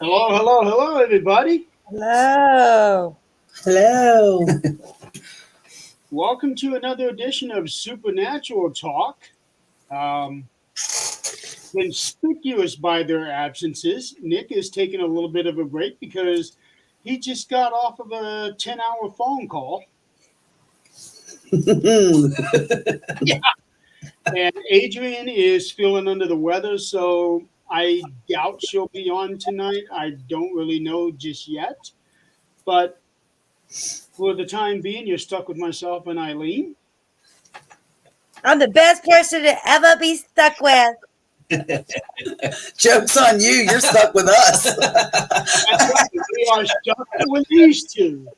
Hello, hello, hello, everybody. Hello. Hello. Welcome to another edition of Supernatural Talk. Um, Conspicuous by their absences, Nick is taking a little bit of a break because he just got off of a 10-hour phone call. Yeah. And Adrian is feeling under the weather, so I doubt she'll be on tonight. I don't really know just yet. But for the time being, you're stuck with myself and Eileen. I'm the best person to ever be stuck with. Joke's on you. You're stuck with us. That's right. We are stuck with these two.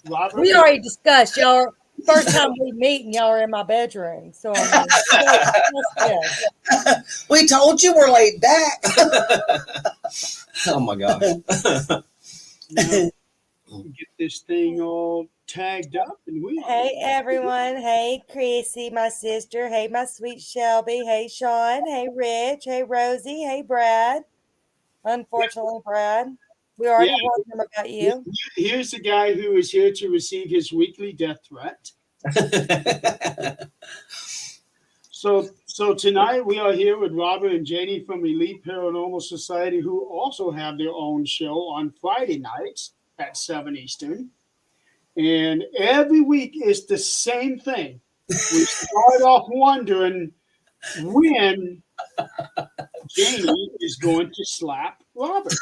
Robert. We already discussed, y'all. First time we meet and y'all are in my bedroom. So I mean, We told you we're laid back. Oh my gosh. Now, get this thing all tagged up and we hey everyone. Hey Chrissy, my sister. Hey my sweet Shelby. Hey Sean. Hey Rich. Hey Rosie. Hey Brad. Unfortunately, Brad. We already warned him about you. Here's the guy who is here to receive his weekly death threat. So tonight we are here with Robert and Janie from Elite Paranormal Society, who also have their own show on Friday nights at 7 Eastern. And every week is the same thing. We start off wondering when Janie is going to slap Robert.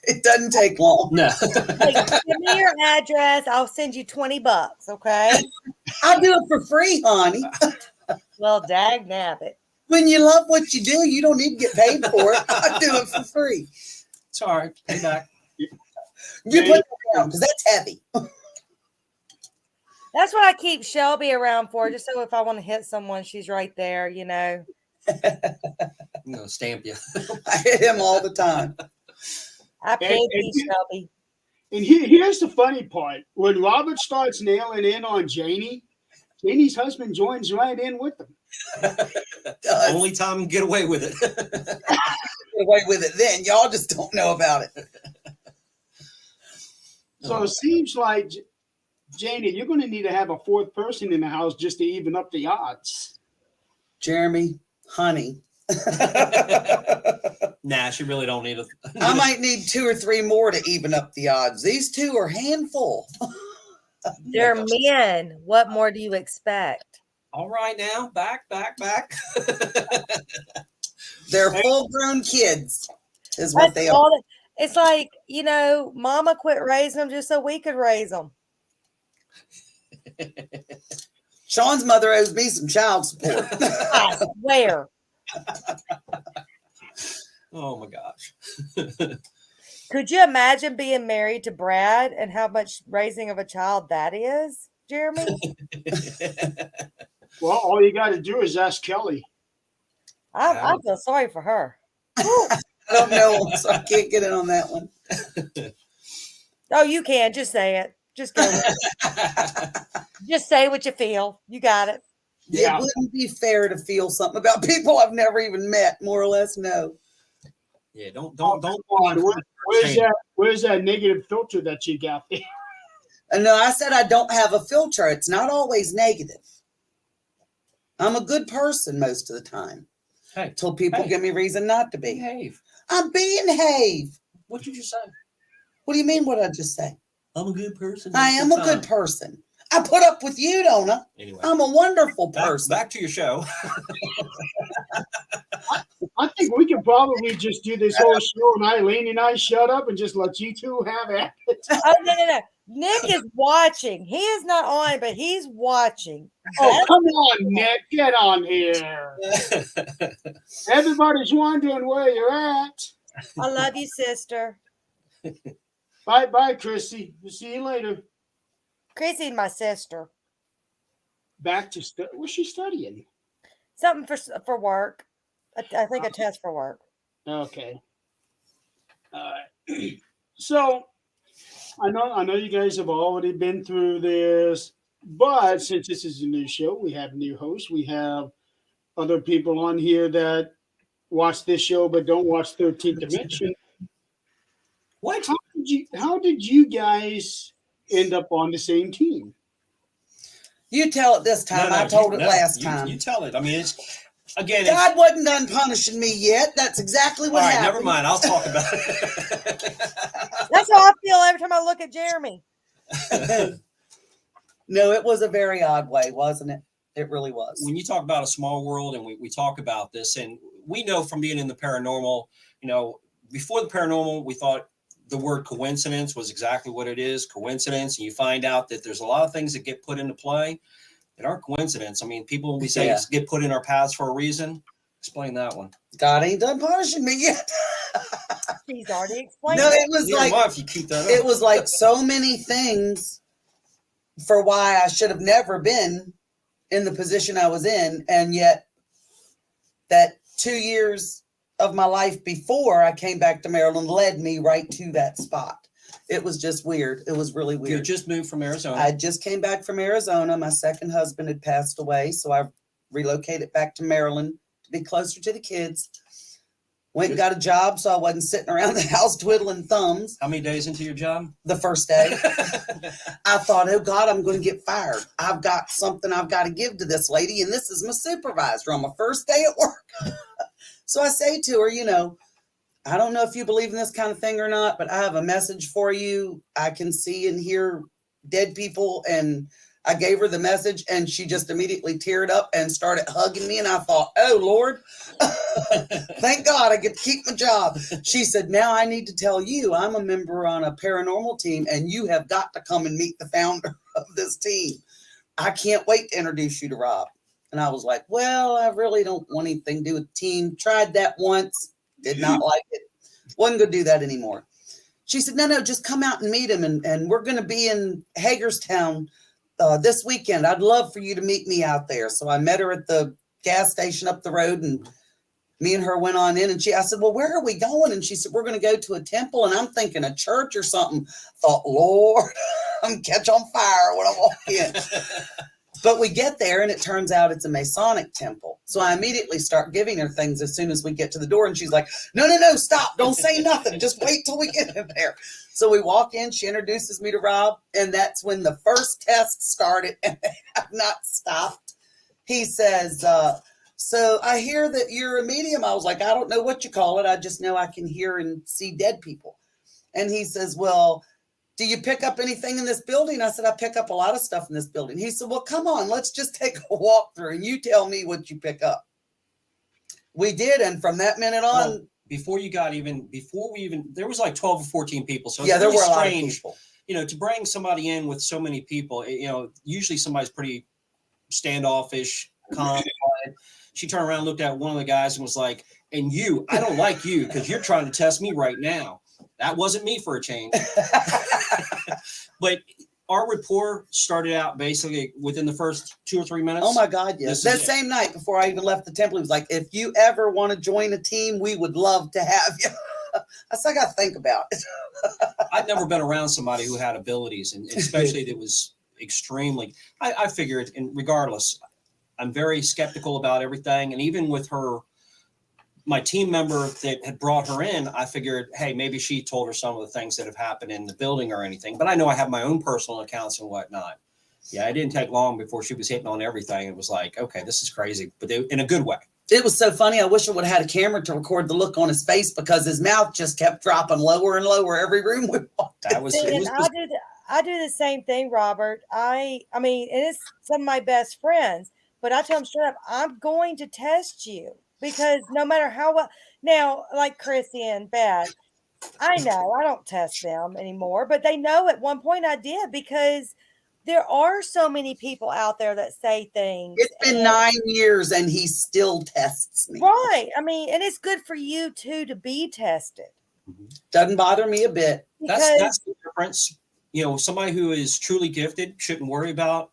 It doesn't take long. No. Hey, give me your address. I'll send you $20, okay? I'll do it for free, honey. Well, dag nabbit. When you love what you do, you don't need to get paid for it. I'll do it for free. Sorry. Pay back. You put that down because that's heavy. That's what I keep Shelby around for, just so if I want to hit someone, she's right there, you know. I'm going to stamp you. I hit him all the time. I paid you, Shelby. And here's the funny part. When Robert starts nailing in on Janie, Janie's husband joins right in with them. Only time get away with it. Get away with it then. Y'all just don't know about it. So it seems like, Janie, you're going to need to have a fourth person in the house just to even up the odds. Jeremy, honey. Nah, she really don't need it. I might need 2 or 3 more to even up the odds. These two are handful. They're men. What more do you expect? All right now. Back. They're full-grown kids is what they are. It's like, you know, mama quit raising them just so we could raise them. Sean's mother owes me some child support. I swear. Oh my gosh. Could you imagine being married to Brad and how much raising of a child that is, Jeremy? Well, all you got to do is ask Kelly. I feel sorry for her. I don't know, so I can't get in on that one. Oh, you can. Just say it. Just go with it. Just say what you feel. You got it. Yeah. It wouldn't be fair to feel something about people I've never even met, more or less. No. Yeah, don't. Where's that negative filter that you got there? No, I said I don't have a filter. It's not always negative. I'm a good person most of the time. Hey, till people give me reason not to be. Behave. I'm being behave. What did you just say? What do you mean? What did I just say? I'm a good person. I am a good person. I put up with you, don't I? Anyway, I'm a wonderful person. Back to your show. I think we could probably just do this whole show and Eileen and I shut up and just let you two have at it. Oh, no. Nick is watching. He is not on, but he's watching. Oh, come on, Nick. Get on here. Everybody's wondering where you're at. I love you, sister. Bye, Chrissy. We'll see you later. Chrissy's my sister. Back to what's she studying? Something for work. I think a test for work. Okay. All right. So I know you guys have already been through this, but since this is a new show, we have new hosts. We have other people on here that watch this show but don't watch 13th Dimension. What? How did you guys end up on the same team? You tell it this time. I told it last time. You tell it. I mean, it's again. God wasn't done punishing me yet. That's exactly what happened. Never mind. I'll talk about it. That's how I feel every time I look at Jeremy. No, it was a very odd way, wasn't it? It really was. When you talk about a small world, and we talk about this, and we know from being in the paranormal, before the paranormal, we thought the word coincidence was exactly what it is, coincidence. And you find out that there's a lot of things that get put into play that aren't coincidence. I mean, people, when we say get put in our paths for a reason, explain that one. God ain't done punishing me yet. She's already explained. No, it was if you keep that up. It was like so many things for why I should have never been in the position I was in. And yet that 2 years of my life before I came back to Maryland led me right to that spot. It was just weird. It was really weird. You just moved from Arizona. I just came back from Arizona. My second husband had passed away. So I relocated back to Maryland to be closer to the kids. Went and got a job, so I wasn't sitting around the house twiddling thumbs. How many days into your job? The first day. I thought, oh God, I'm going to get fired. I've got something I've got to give to this lady, and this is my supervisor on my first day at work. So I say to her, I don't know if you believe in this kind of thing or not, but I have a message for you. I can see and hear dead people, and I gave her the message, and she just immediately teared up and started hugging me, and I thought, oh, Lord, thank God I get to keep my job. She said, now I need to tell you I'm a member on a paranormal team, and you have got to come and meet the founder of this team. I can't wait to introduce you to Rob. And I was like, well, I really don't want anything to do with the team. Tried that once, did not like it. Wasn't going to do that anymore. She said, no, just come out and meet him, and we're going to be in Hagerstown this weekend. I'd love for you to meet me out there. So I met her at the gas station up the road, and me and her went on in, and I said, well, where are we going? And she said, we're going to go to a temple. And I'm thinking a church or something. Thought, Lord, I'm catch on fire when I walk in. But we get there, and it turns out it's a Masonic temple. So I immediately start giving her things as soon as we get to the door. And she's like, no, stop. Don't say nothing. Just wait till we get in there. So we walk in. She introduces me to Rob. And that's when the first test started, and they have not stopped. He says, so I hear that you're a medium. I was like, I don't know what you call it. I just know I can hear and see dead people. And he says, well, do you pick up anything in this building? I said, I pick up a lot of stuff in this building. He said, well, come on, let's just take a walk through and you tell me what you pick up. We did. And from that minute on, before we even, there was like 12 or 14 people. So yeah, it's there really were a lot of strange, people. To bring somebody in with so many people, usually somebody's pretty standoffish, calm, quiet. She turned around, looked at one of the guys and was like, and you, I don't like you because you're trying to test me right now. That wasn't me for a change. But our rapport started out basically within the first 2 or 3 minutes. Oh my God, yes. That same night before I even left the temple, he was like, if you ever want to join a team, we would love to have you. I said, I got to think about it. I'd never been around somebody who had abilities, and especially that was extremely, I figured, and regardless, I'm very skeptical about everything. And even with my team member that had brought her in, I figured, hey, maybe she told her some of the things that have happened in the building or anything. But I know I have my own personal accounts and whatnot. Yeah, it didn't take long before she was hitting on everything. It was like, okay, this is crazy, but in a good way. It was so funny. I wish I would have had a camera to record the look on his face because his mouth just kept dropping lower and lower every room we walked. I do the same thing, Robert. I mean, and it's some of my best friends, but I tell them straight up, I'm going to test you because no matter how well, now, like Chrissy and Beth, I know I don't test them anymore, but they know at one point I did because there are so many people out there that say things. It's been 9 years and he still tests me. Right. I mean, and it's good for you too to be tested. Doesn't bother me a bit. That's the difference. Somebody who is truly gifted shouldn't worry about.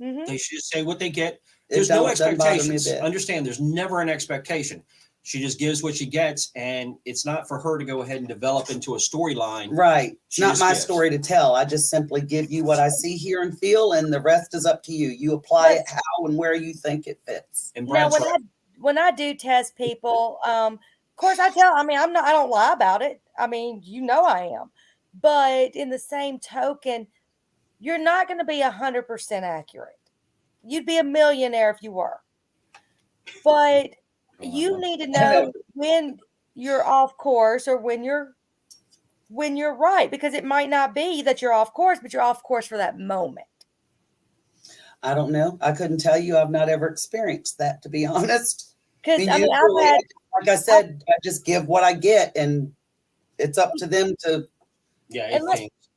They should just say what they get. There's no expectations. Understand, there's never an expectation. She just gives what she gets, and it's not for her to go ahead and develop into a storyline. Right. It's not my story to tell. I just simply give you what I see, hear, and feel, and the rest is up to you. You apply it how and where you think it fits. And when I do test people, of course, I don't lie about it. I mean, I am. But in the same token, you're not going to be 100% accurate. You'd be a millionaire if you were. But you need to know when you're off course or when you're right, because it might not be that you're off course, but you're off course for that moment. I don't know. I couldn't tell you. I've not ever experienced that, to be honest. Because like I said, I just give what I get, and it's up to them to. Yeah.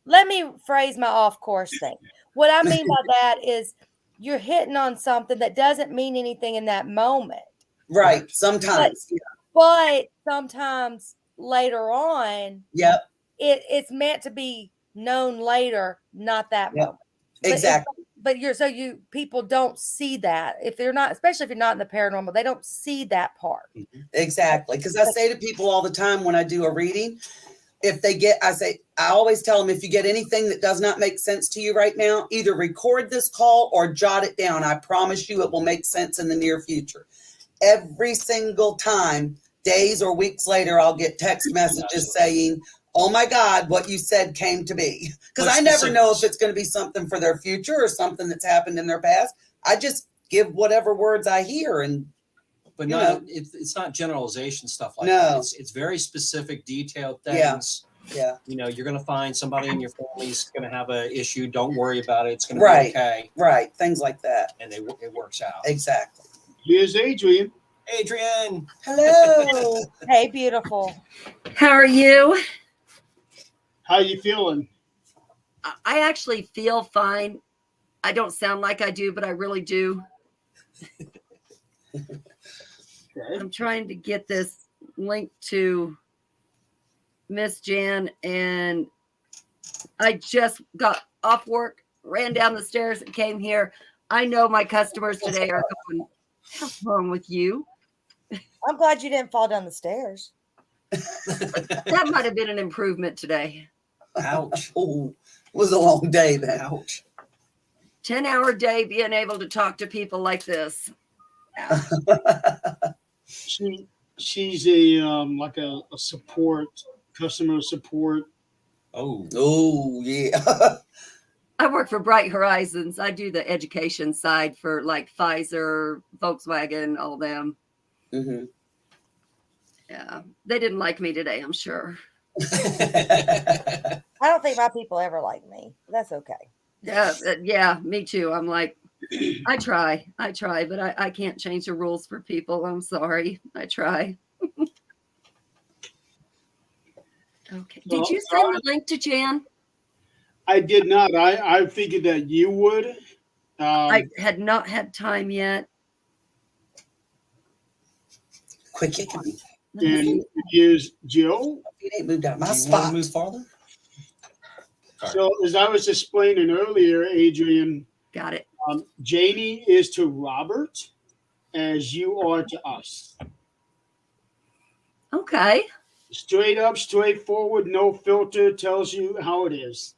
Let me phrase my off course thing. What I mean by that is you're hitting on something that doesn't mean anything in that moment. Right. Sometimes. But sometimes later on, Yep. It's meant to be known later, not that moment. Exactly. But people don't see that if they're not, especially if you're not in the paranormal, they don't see that part. Exactly. Because I say to people all the time when I do a reading, I always tell them, if you get anything that does not make sense to you right now, either record this call or jot it down. I promise you it will make sense in the near future. Every single time, days or weeks later, I'll get text messages saying, oh my God, what you said came to be. Because I never know if it's going to be something for their future or something that's happened in their past. I just give whatever words I hear. But it's not generalization stuff like that. It's very specific, detailed things. Yeah. You're going to find somebody in your family's going to have an issue. Don't worry about it. It's going to be okay. Right. Things like that. And it works out. Exactly. Here's Adrian. Adrian. Hello. Hey, beautiful. How are you? How you feeling? I actually feel fine. I don't sound like I do, but I really do. Okay. I'm trying to get this link to Miss Jan, and I just got off work, ran down the stairs, and came here. I know my customers today are going, what's wrong with you? I'm glad you didn't fall down the stairs. That might have been an improvement today. Ouch. Oh, it was a long day then. Ouch. 10-hour day being able to talk to people like this. She's a like a support, customer support. Oh yeah. I work for Bright Horizons. I do the education side for like Pfizer, Volkswagen, all them. Mm-hmm. Yeah, they didn't like me today, I'm sure. I don't think my people ever like me. That's okay. Yeah, me too. I'm like, I try, but I can't change the rules for people. I'm sorry. I try. Okay. Did you send the link to Jan? I did not. I figured that you would. I had not had time yet. Quick. And here's Jill. He ain't moved out of my You spot. want to move farther? So as I was explaining earlier, Adrian, Got it. Janie is to Robert as you are to us. Okay. Straight up, straightforward, no filter, tells you how it is.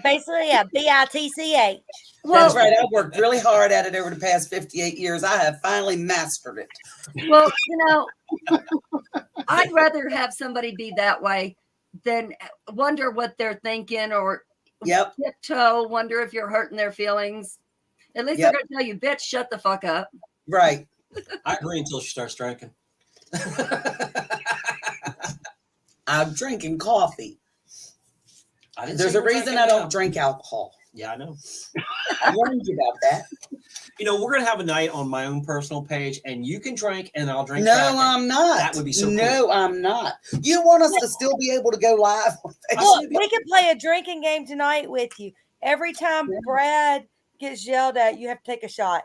Basically, yeah, BITCH. That's right. I've worked really hard at it over the past 58 years. I have finally mastered it. Well, I'd rather have somebody be that way than wonder what they're thinking or tiptoe, wonder if you're hurting their feelings. At least they're going to tell you, bitch, shut the fuck up. Right. I agree until she starts drinking. I'm drinking coffee. There's a reason I don't drink alcohol. Yeah, I know. I warned you about that. We're going to have a night on my own personal page, and you can drink, and I'll drink. No, I'm not. That would be so cool. No, I'm not. You want us to still be able to go live on Facebook? Look, we can play a drinking game tonight with you. Every time Brad gets yelled at, you have to take a shot.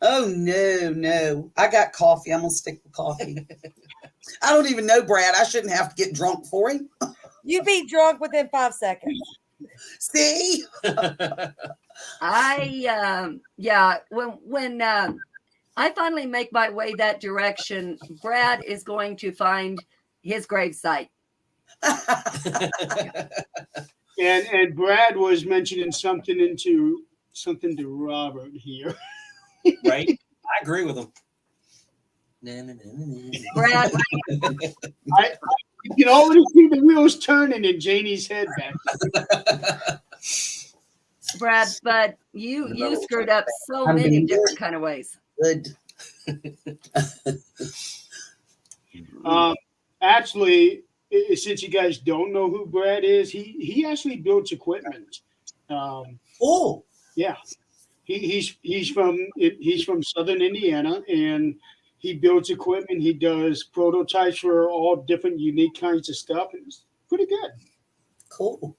Oh, no. I got coffee. I'm going to stick with coffee. I don't even know Brad. I shouldn't have to get drunk for him. You'd be drunk within 5 seconds. See? When I finally make my way that direction, Brad is going to find his gravesite. And Brad was mentioning something to Robert here. Right? I agree with him. Brad, You can already see the wheels turning in Janie's head back. Brad, but you screwed up so I'm many being different kind of ways. Good. Actually, since you guys don't know who Brad is, he actually builds equipment. Oh, Yeah, he's from Southern Indiana, and he builds equipment. He does prototypes for all different unique kinds of stuff, and it's pretty good. cool.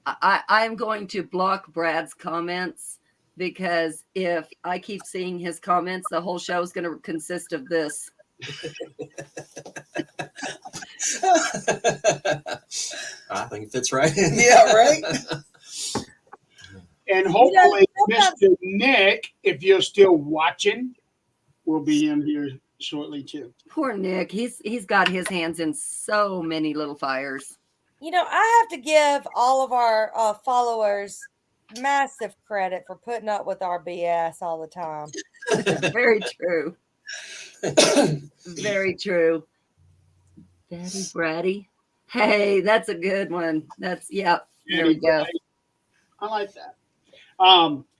I'm going to block Brad's comments because if I keep seeing his comments, the whole show is going to consist of this. I think it fits right. Yeah, right. And hopefully, sometimes- Mr. Nick, if you're still watching, will be in here shortly too. Poor Nick. He's got his hands in so many little fires. I have to give all of our followers massive credit for putting up with our BS all the time. Very true. Very true. Betty Bratty. Hey, that's a good one. There we go. I like that.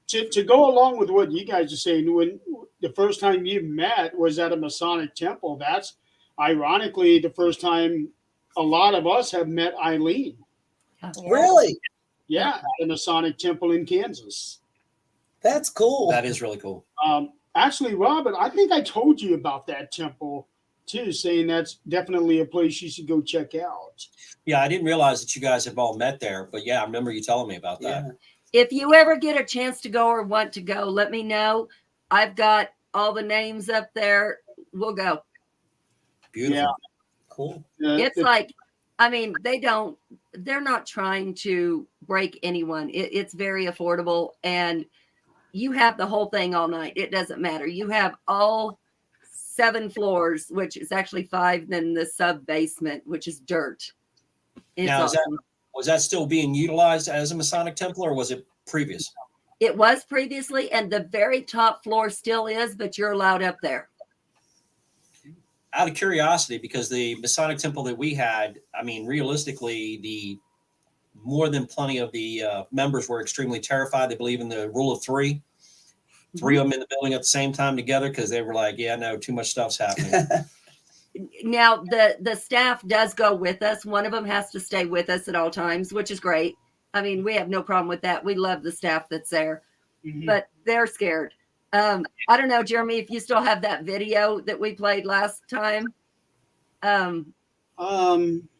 To go along with what you guys are saying, when the first time you met was at a Masonic temple, that's ironically the first time a lot of us have met Eileen. Really? Yeah, at a Masonic temple in Kansas. That's cool. That is really cool. Actually, Robert, I think I told you about that temple too, saying that's definitely a place you should go check out. Yeah, I didn't realize that you guys have all met there, but yeah, I remember you telling me about that. Yeah. If you ever get a chance to go or want to go, let me know. I've got all the names up there. We'll go. Beautiful. Yeah. Cool. It's like, they're not trying to break anyone. It's very affordable, and you have the whole thing all night. It doesn't matter. You have all 7 floors, which is actually 5, then the sub basement, which is dirt. It's Now, awesome. was that still being utilized as a Masonic temple, or was it previous? It was previously, and the very top floor still is, but you're allowed up there. Out of curiosity, because the Masonic temple that we had, I mean, realistically, the more than plenty of the members were extremely terrified. They believe in the rule of 3. 3 of them in the building at the same time together, because they were like, yeah, no, too much stuff's happening. Now, the staff does go with us. One of them has to stay with us at all times, which is great. I mean, we have no problem with that. We love the staff that's there, but they're scared. I don't know, Jeremy, if you still have that video that we played last time.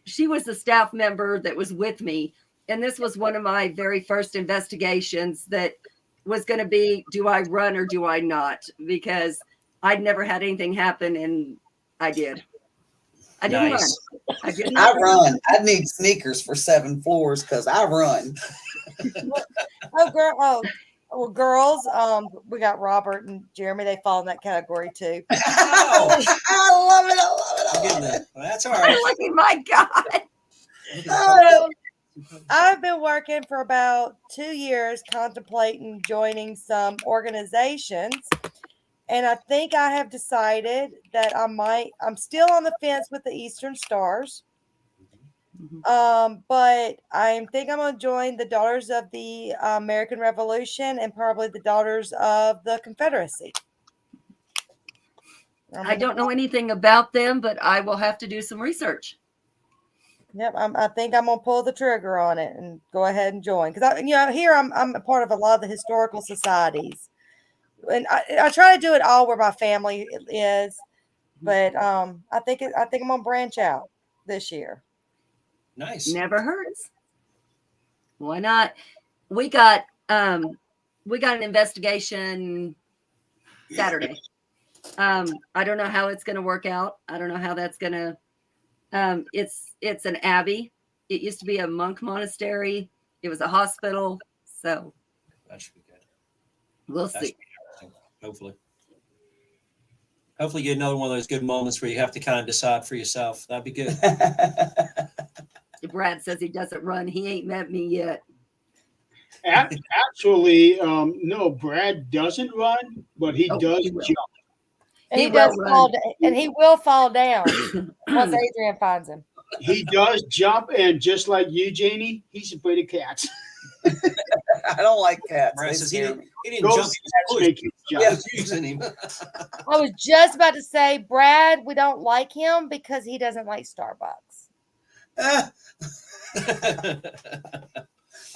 She was a staff member that was with me, and this was one of my very first investigations that was going to be, do I run or do I not? Because I'd never had anything happen, and I did. I didn't Nice. run. I did I not run. I need sneakers for 7 floors because I run. Well, girls, we got Robert and Jeremy. They fall in that category too. Oh, I love it. I love it. I'm I getting love it. that. Well, that's all right. Look at my God. So, I've been working for about 2 years contemplating joining some organizations. And I think I have decided that I'm still on the fence with the Eastern Stars. But I think I'm going to join the Daughters of the American Revolution and probably the Daughters of the Confederacy. I don't know anything about them, but I will have to do some research. Yep, I think I'm gonna pull the trigger on it and go ahead and join because here I'm a part of a lot of the historical societies, and I try to do it all where my family is, but I think I'm gonna branch out this year. Nice. Never hurts. Why not? We got an investigation Saturday. I don't know how it's going to work out. I don't know how that's going to. It's an abbey. It used to be a monk monastery. It was a hospital. So That should be good. we'll That see. should be interesting. Hopefully, you get another one of those good moments where you have to kind of decide for yourself. That'd be good. Brad says he doesn't run. He ain't met me yet. Actually, no, Brad doesn't run, but he Oh, does he will. jump. And He he does will fall, run. and he will fall down once Adrian finds him. He does jump, and just like you, Janie, he's afraid of cats. I don't like cats. Brad They says scare me. he didn't jump. Ghost He cats was make you jump. Yeah. using him. I was just about to say, Brad, we don't like him because he doesn't like Starbucks.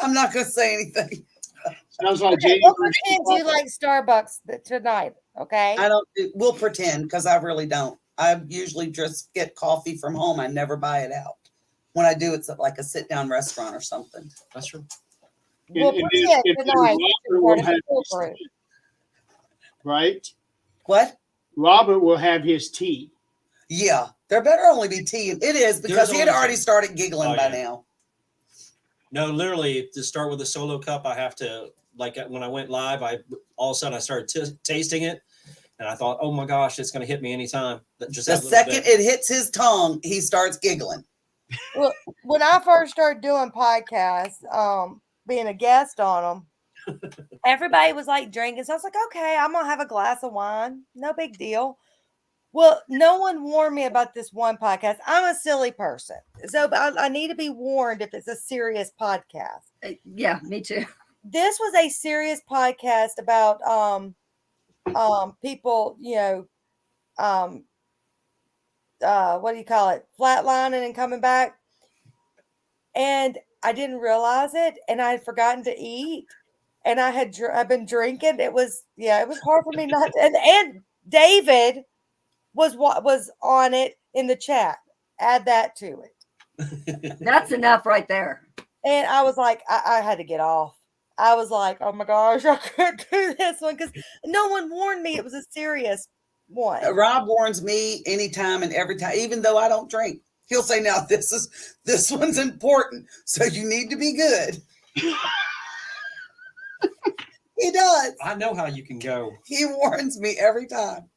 I'm not going to say anything. Sounds like Okay, Janie. we'll pretend you like Starbucks tonight, okay? I don't. We'll pretend because I really don't. I usually just get coffee from home. I never buy it out. When I do, it's at like a sit-down restaurant or something. That's true. We'll And pretend if tonight. Robert will have It's his important. tea, right? What? Robert will have his tea. Yeah, there better only be tea. It is because There's he had always already tea. started giggling Oh, by yeah. now. No, literally, to start with a solo cup, I have to, like, when I went live, all of a sudden I started tasting it, and I thought, oh my gosh, it's going to hit me anytime. Just The that little second bit. it hits his tongue, he starts giggling. Well, when I first started doing podcasts, being a guest on them, everybody was like drinking. So I was like, okay, I'm gonna have a glass of wine. No big deal. Well, no one warned me about this one podcast. I'm a silly person. So I need to be warned if it's a serious podcast. Yeah, me too. This was a serious podcast about people, what do you call it? Flatlining and coming back. And I didn't realize it, and I had forgotten to eat, and I've been drinking. It was hard for me not to, and David was on it in the chat. Add that to it. That's enough right there. And I was like, I had to get off. I was like, oh my gosh, I couldn't do this one because no one warned me it was a serious one. Rob warns me anytime and every time, even though I don't drink. He'll say, "Now this one's important, so you need to be good." He does. I know how you can go. He warns me every time.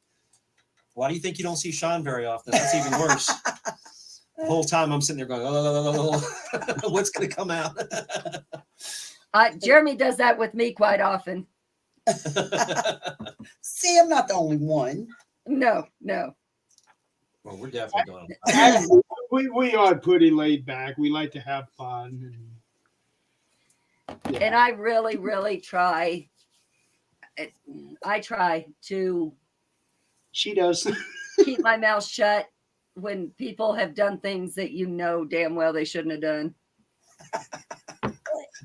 Why do you think you don't see Sean very often? That's even worse. The whole time I'm sitting there going, oh, what's going to come out? Jeremy does that with me quite often. See, I'm not the only one. No. Well, we're definitely going. We are pretty laid back. We like to have fun. And I really, really try. I try to She does. keep my mouth shut when people have done things that you know damn well they shouldn't have done.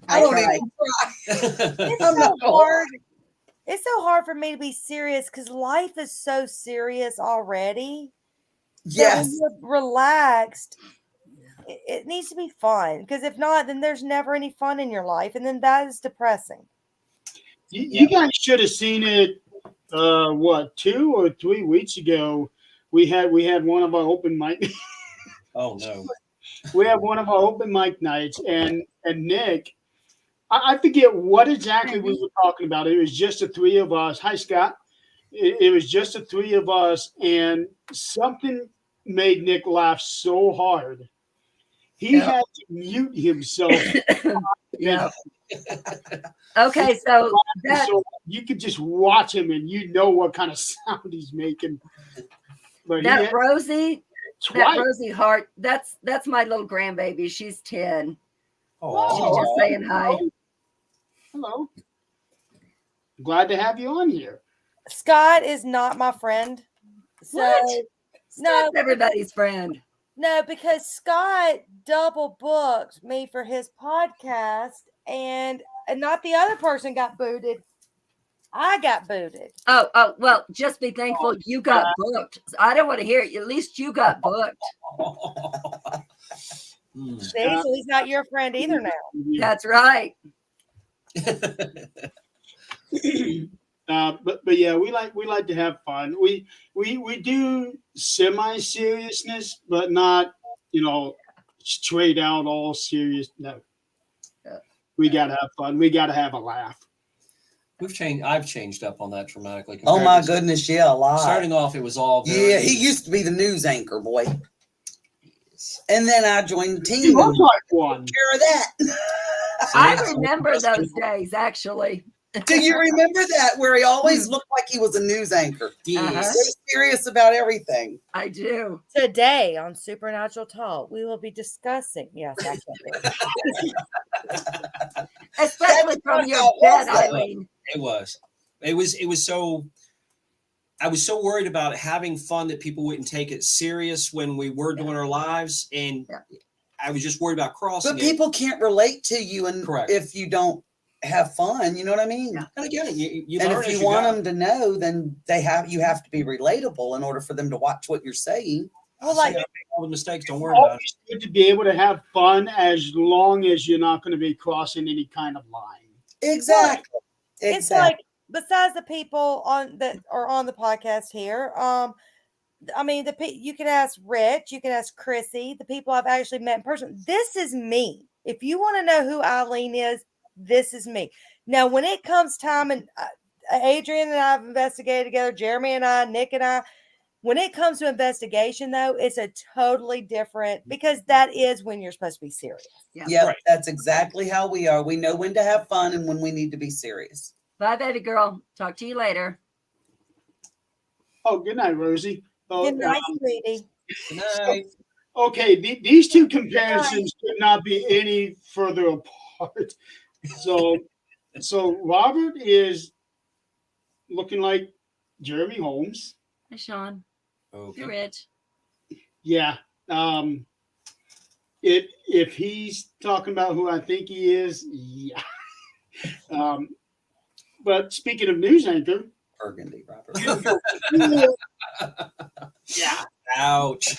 I don't try. even try. It's I'm so not going. hard. It's so hard for me to be serious because life is so serious already. that Yes. when you're relaxed, it needs to be fun. Because if not, then there's never any fun in your life, and then that is depressing. You guys should have seen it. 2 or 3 weeks ago? We had one of our open mic. Oh, no. We had one of our open mic nights, and Nick, I forget what exactly we were talking about. It was just the three of us. Hi, Scott. It was just the three of us, and something made Nick laugh so hard. He had to mute himself. Yeah. Okay, so that, So you could just watch him, and you know what kind of sound he's making. But he had Rosie, twice. that Rosie Hart, that's my little grandbaby. She's 10. Oh, She's just saying hi. Hello. Glad to have you on here. Scott is not my friend. So What? no, That's everybody's friend. no, because Scott double booked me for his podcast, and not the other person got booted. I got booted. Oh, well, just be thankful you got booked. I don't want to hear it. At least you got booked. Hmm. See, so he's not your friend either now. That's right. But yeah, we like to have fun. We do semi seriousness, but not straight out all serious. No, we gotta have fun. We gotta have a laugh. I've changed up on that dramatically. Oh compared my to- goodness, yeah, a lot. Starting off, it was all very, Yeah, he used to be the news anchor, boy. And then I joined the team. You look and like one. took care of that. I remember those days, actually. Do you remember that where he always looked like he was a news anchor? Yes. So serious about everything. I do. Today on Supernatural Talk, we will be discussing. Yes, I can't do it. Especially from That's your how it bed, was, though. Eileen. It was so. I was so worried about having fun that people wouldn't take it serious when we were doing our lives, and I was just worried about crossing. But people can't relate to you, and Correct. if you don't have fun, you know what I mean. Yeah. And again, you And learn if as you want go. them to know, then you have to be relatable in order for them to watch what you're saying. Well, like, I make all the mistakes. Don't worry about it. Always good to be able to have fun as long as you're not going to be crossing any kind of line. Exactly. it's like, besides the people on that are on the podcast here, I mean, you can ask Rich, you can ask Chrissy, the people I've actually met in person. This is me. If you want to know who Eileen is, this is me. Now, when it comes time, and Adrian and I have investigated together, Jeremy and I, Nick and I, when it comes to investigation, though, it's a totally different, because that is when you're supposed to be serious. Yep, Right. that's exactly how we are. We know when to have fun and when we need to be serious. Bye, baby girl. Talk to you later. Oh, good night, Rosie. Oh, Good night, sweetie. Good night. okay, these two comparisons could not be any further apart. So Robert is looking like Jeremy Holmes. Hi, Sean. Okay. Hey, Rich. Yeah. If he's talking about who I think he is, yeah. But speaking of news anchor, Burgundy, Robert. yeah, Ouch.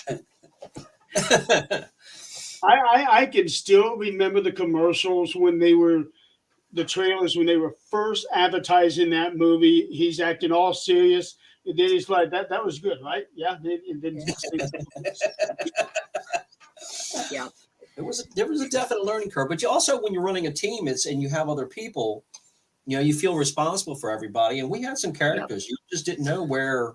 I can still remember the commercials when they were the trailers when they were first advertising that movie. He's acting all serious, and then he's like, "That was good, right? Yeah." And then Yeah. There was a definite learning curve, but you also, when you're running a team, and you have other people, you feel responsible for everybody. And we had some characters you just didn't know where.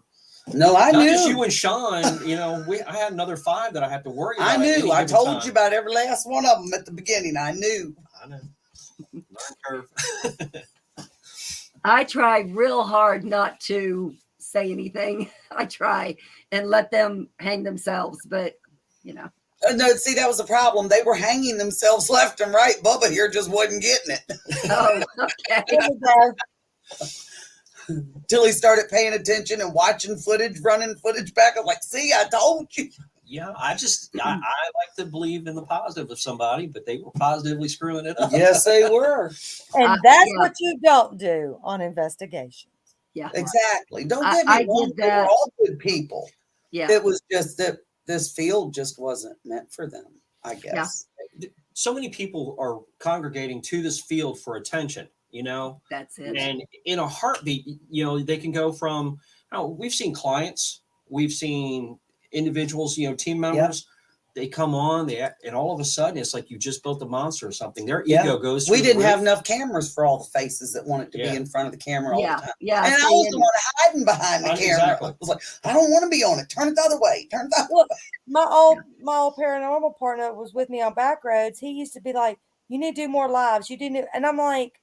No, I Not knew. just you and Sean. I had another 5 that I had to worry about. I at any knew. I given told time. you about every last one of them at the beginning. I knew. I know. Learning curve. I try real hard not to say anything. I try and let them hang themselves, but No, see, that was the problem. They were hanging themselves left and right. Bubba here just wasn't getting it. Oh, okay. Here we go. Till he started paying attention and watching footage, running footage back. I'm like, see, I told you. Yeah, I like to believe in the positive of somebody, but they were positively screwing it up. Yes, they were. And that's what you don't do on investigations. Yeah. Exactly. Don't I get me did wrong. They were that. all good people. Yeah. It was just that this field just wasn't meant for them, I guess. So many people are congregating to this field for attention, That's it. and in a heartbeat, they can go from, we've seen clients, we've seen individuals, team members, they come on, and all of a sudden it's like you just built a monster or something. Their ego goes through We the didn't have roof. enough cameras for all the faces that wanted to be in front of the camera all the time. Yeah. And I was the one hiding behind the camera. Exactly. I was like, I don't want to be on it. Turn it the other way. Turn it the other way. My old paranormal partner was with me on Backroads. He used to be like, "You need to do more lives. You didn't," and I'm like,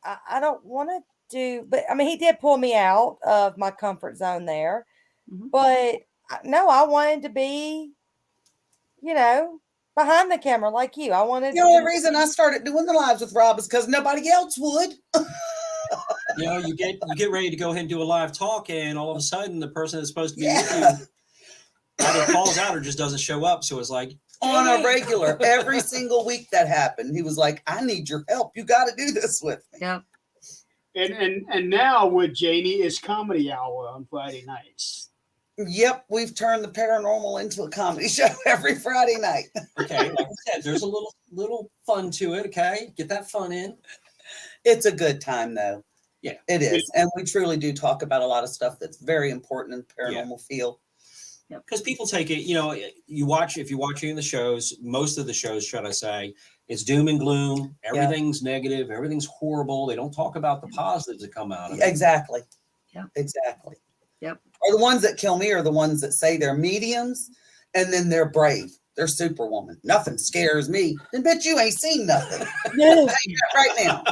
I don't want to do. But I mean, he did pull me out of my comfort zone there. Mhm. But no, I wanted to be, behind the camera like you. I wanted. The only reason I started doing the lives with Rob is because nobody else would. You get ready to go ahead and do a live talk, and all of a sudden the person that's supposed to be with you either falls out or just doesn't show up. So it's like, On a regular, every single week that happened, he was like, I need your help. You got to do this with me. Yep. and now with Janie is Comedy Hour on Friday nights. Yep, we've turned the paranormal into a comedy show every Friday night. okay, like I said, there's a little fun to it. Okay, get that fun in. It's a good time, though. Yeah. It is. And we truly do talk about a lot of stuff that's very important in the paranormal field. Because people take it, if you're watching the shows, most of the shows, should I say, it's doom and gloom. Everything's negative. Everything's horrible. They don't talk about the positives that come out of it. Exactly. Yeah. Exactly. Yep. Or the ones that kill me are the ones that say they're mediums and then they're brave. They're superwoman. Nothing scares me. Then bet you ain't seen nothing. No. Right now.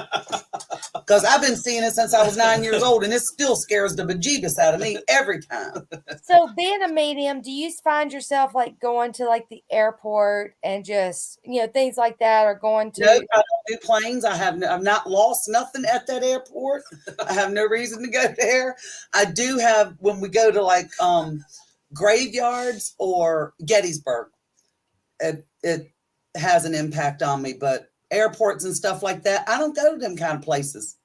Because I've been seeing it since I was 9 years old, and it still scares the bejeebus out of me every time. So being a medium, do you find yourself like going to like the airport and just, things like that, or going No, to? I don't do planes. I've not lost nothing at that airport. I have no reason to go there. I do have when we go to like graveyards or Gettysburg, it has an impact on me. But airports and stuff like that, I don't go to them kind of places.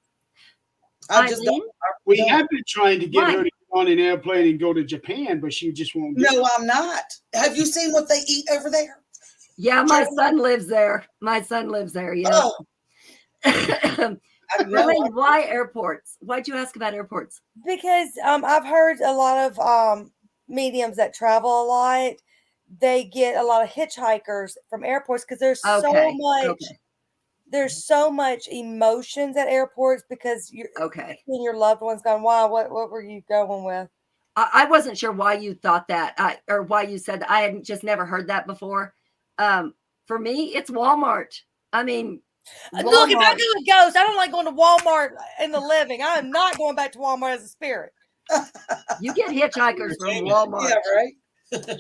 I just Eileen? don't. We have been trying to get Why? her to get on an airplane and go to Japan, but she just won't. No, I'm not. Have you seen what they eat over there? Yeah, my son lives there. Yeah. Oh, I know. Eileen, why airports? Why'd you ask about airports? Because I've heard a lot of mediums that travel a lot. They get a lot of hitchhikers from airports because there's so Okay. much. Okay. There's so much emotions at airports because you're Okay. seeing your loved ones gone. Wow, what were you going with? I wasn't sure why you thought that, or why you said that. I had just never heard that before. For me, it's Walmart. I mean, Look, if I Walmart. do a ghost, I don't like going to Walmart in the living. I am not going back to Walmart as a spirit. You get hitchhikers from Walmart. Yeah, right.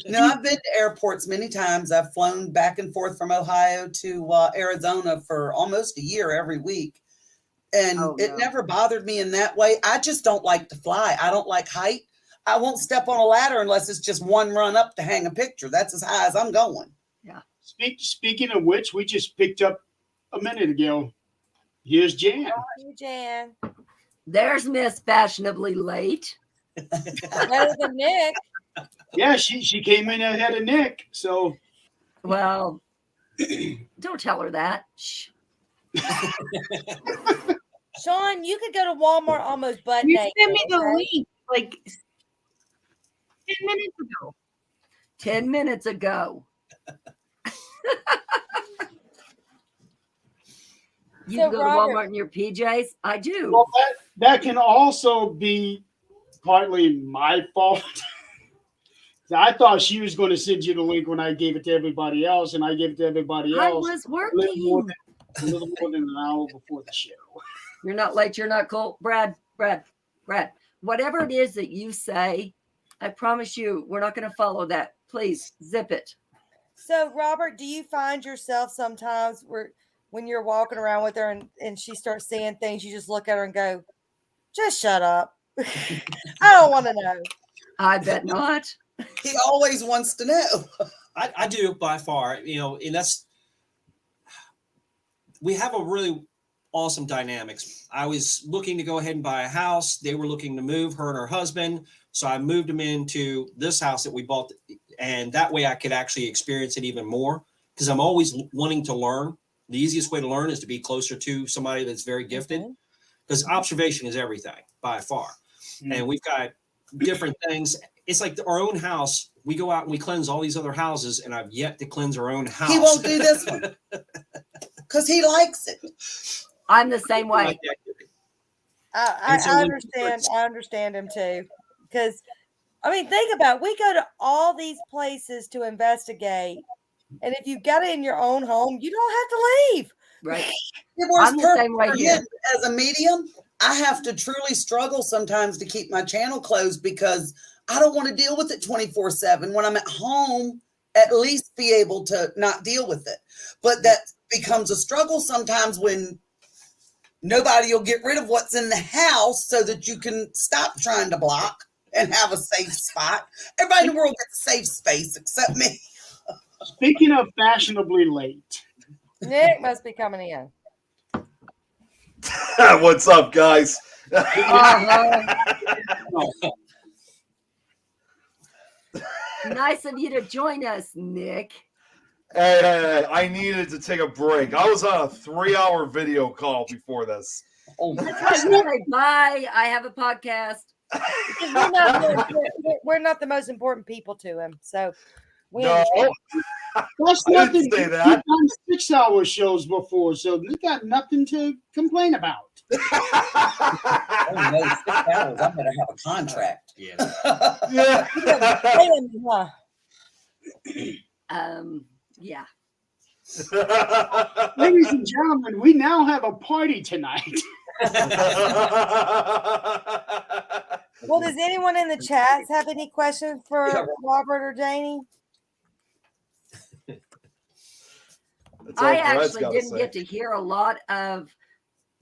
No, I've been to airports many times. I've flown back and forth from Ohio to Arizona for almost a year every week. And Oh, it no. never bothered me in that way. I just don't like to fly. I don't like height. I won't step on a ladder unless it's just one run up to hang a picture. That's as high as I'm going. Speaking of which, we just picked up a minute ago. Here's Jan. Hey, Jan. There's Miss Fashionably Late. Better than Nick. Yeah, she came in ahead of Nick. So Well, don't tell her that. Shh. Sean, you could go to Walmart almost butt You naked. sent me the okay? link like 10 minutes ago. 10 minutes ago. You So, go to Robert- Walmart in your PJs? I do. well, that can also be partly my fault. I thought she was going to send you the link when I gave it to everybody else, and I gave it to everybody I else was a little more working. than, a little more than an hour before the show. You're not late. You're not cool. Brad, whatever it is that you say, I promise you, we're not going to follow that. Please zip it. So, Robert, do you find yourself sometimes when you're walking around with her and she starts saying things, you just look at her and go, just shut up. I don't want to know. I bet not. He always wants to know. I do by far, and we have a really awesome dynamics. I was looking to go ahead and buy a house. They were looking to move, her and her husband. So I moved them into this house that we bought. And that way I could actually experience it even more because I'm always wanting to learn. The easiest way to learn is to be closer to somebody that's very gifted because observation is everything by far. Mm-hmm. And we've got different things. It's like our own house. We go out and we cleanse all these other houses, and I've yet to cleanse our own house. He won't do this one because he likes it. I'm the same way. I And so when- I understand him too. Because, think about it. We go to all these places to investigate. And if you've got it in your own home, you don't have to leave. Right. It works I'm the perfect same way for here. him. As a medium, I have to truly struggle sometimes to keep my channel closed because I don't want to deal with it 24/7. When I'm at home, at least be able to not deal with it. But that becomes a struggle sometimes when nobody will get rid of what's in the house so that you can stop trying to block and have a safe spot. Everybody in the world gets a safe space except me. Speaking of fashionably late, Nick must be coming in. What's up, guys? Nice of you to join us, Nick. Hey, I needed to take a break. I was on a 3-hour video call before this. Oh, That's why you say bye. I have a podcast. We're not the most important people to him. So we No, that's I nothing. didn't say You've that. done 6-hour shows before, so you got nothing to complain about. oh no, 6 hours. I better have a contract. Yeah. yeah. paying me, huh? Yeah. Ladies and gentlemen, we now have a party tonight. Well, does anyone in the chats have any questions for Yeah. Robert or Janie? That's all I Brad's actually gotta didn't say. get to hear a lot of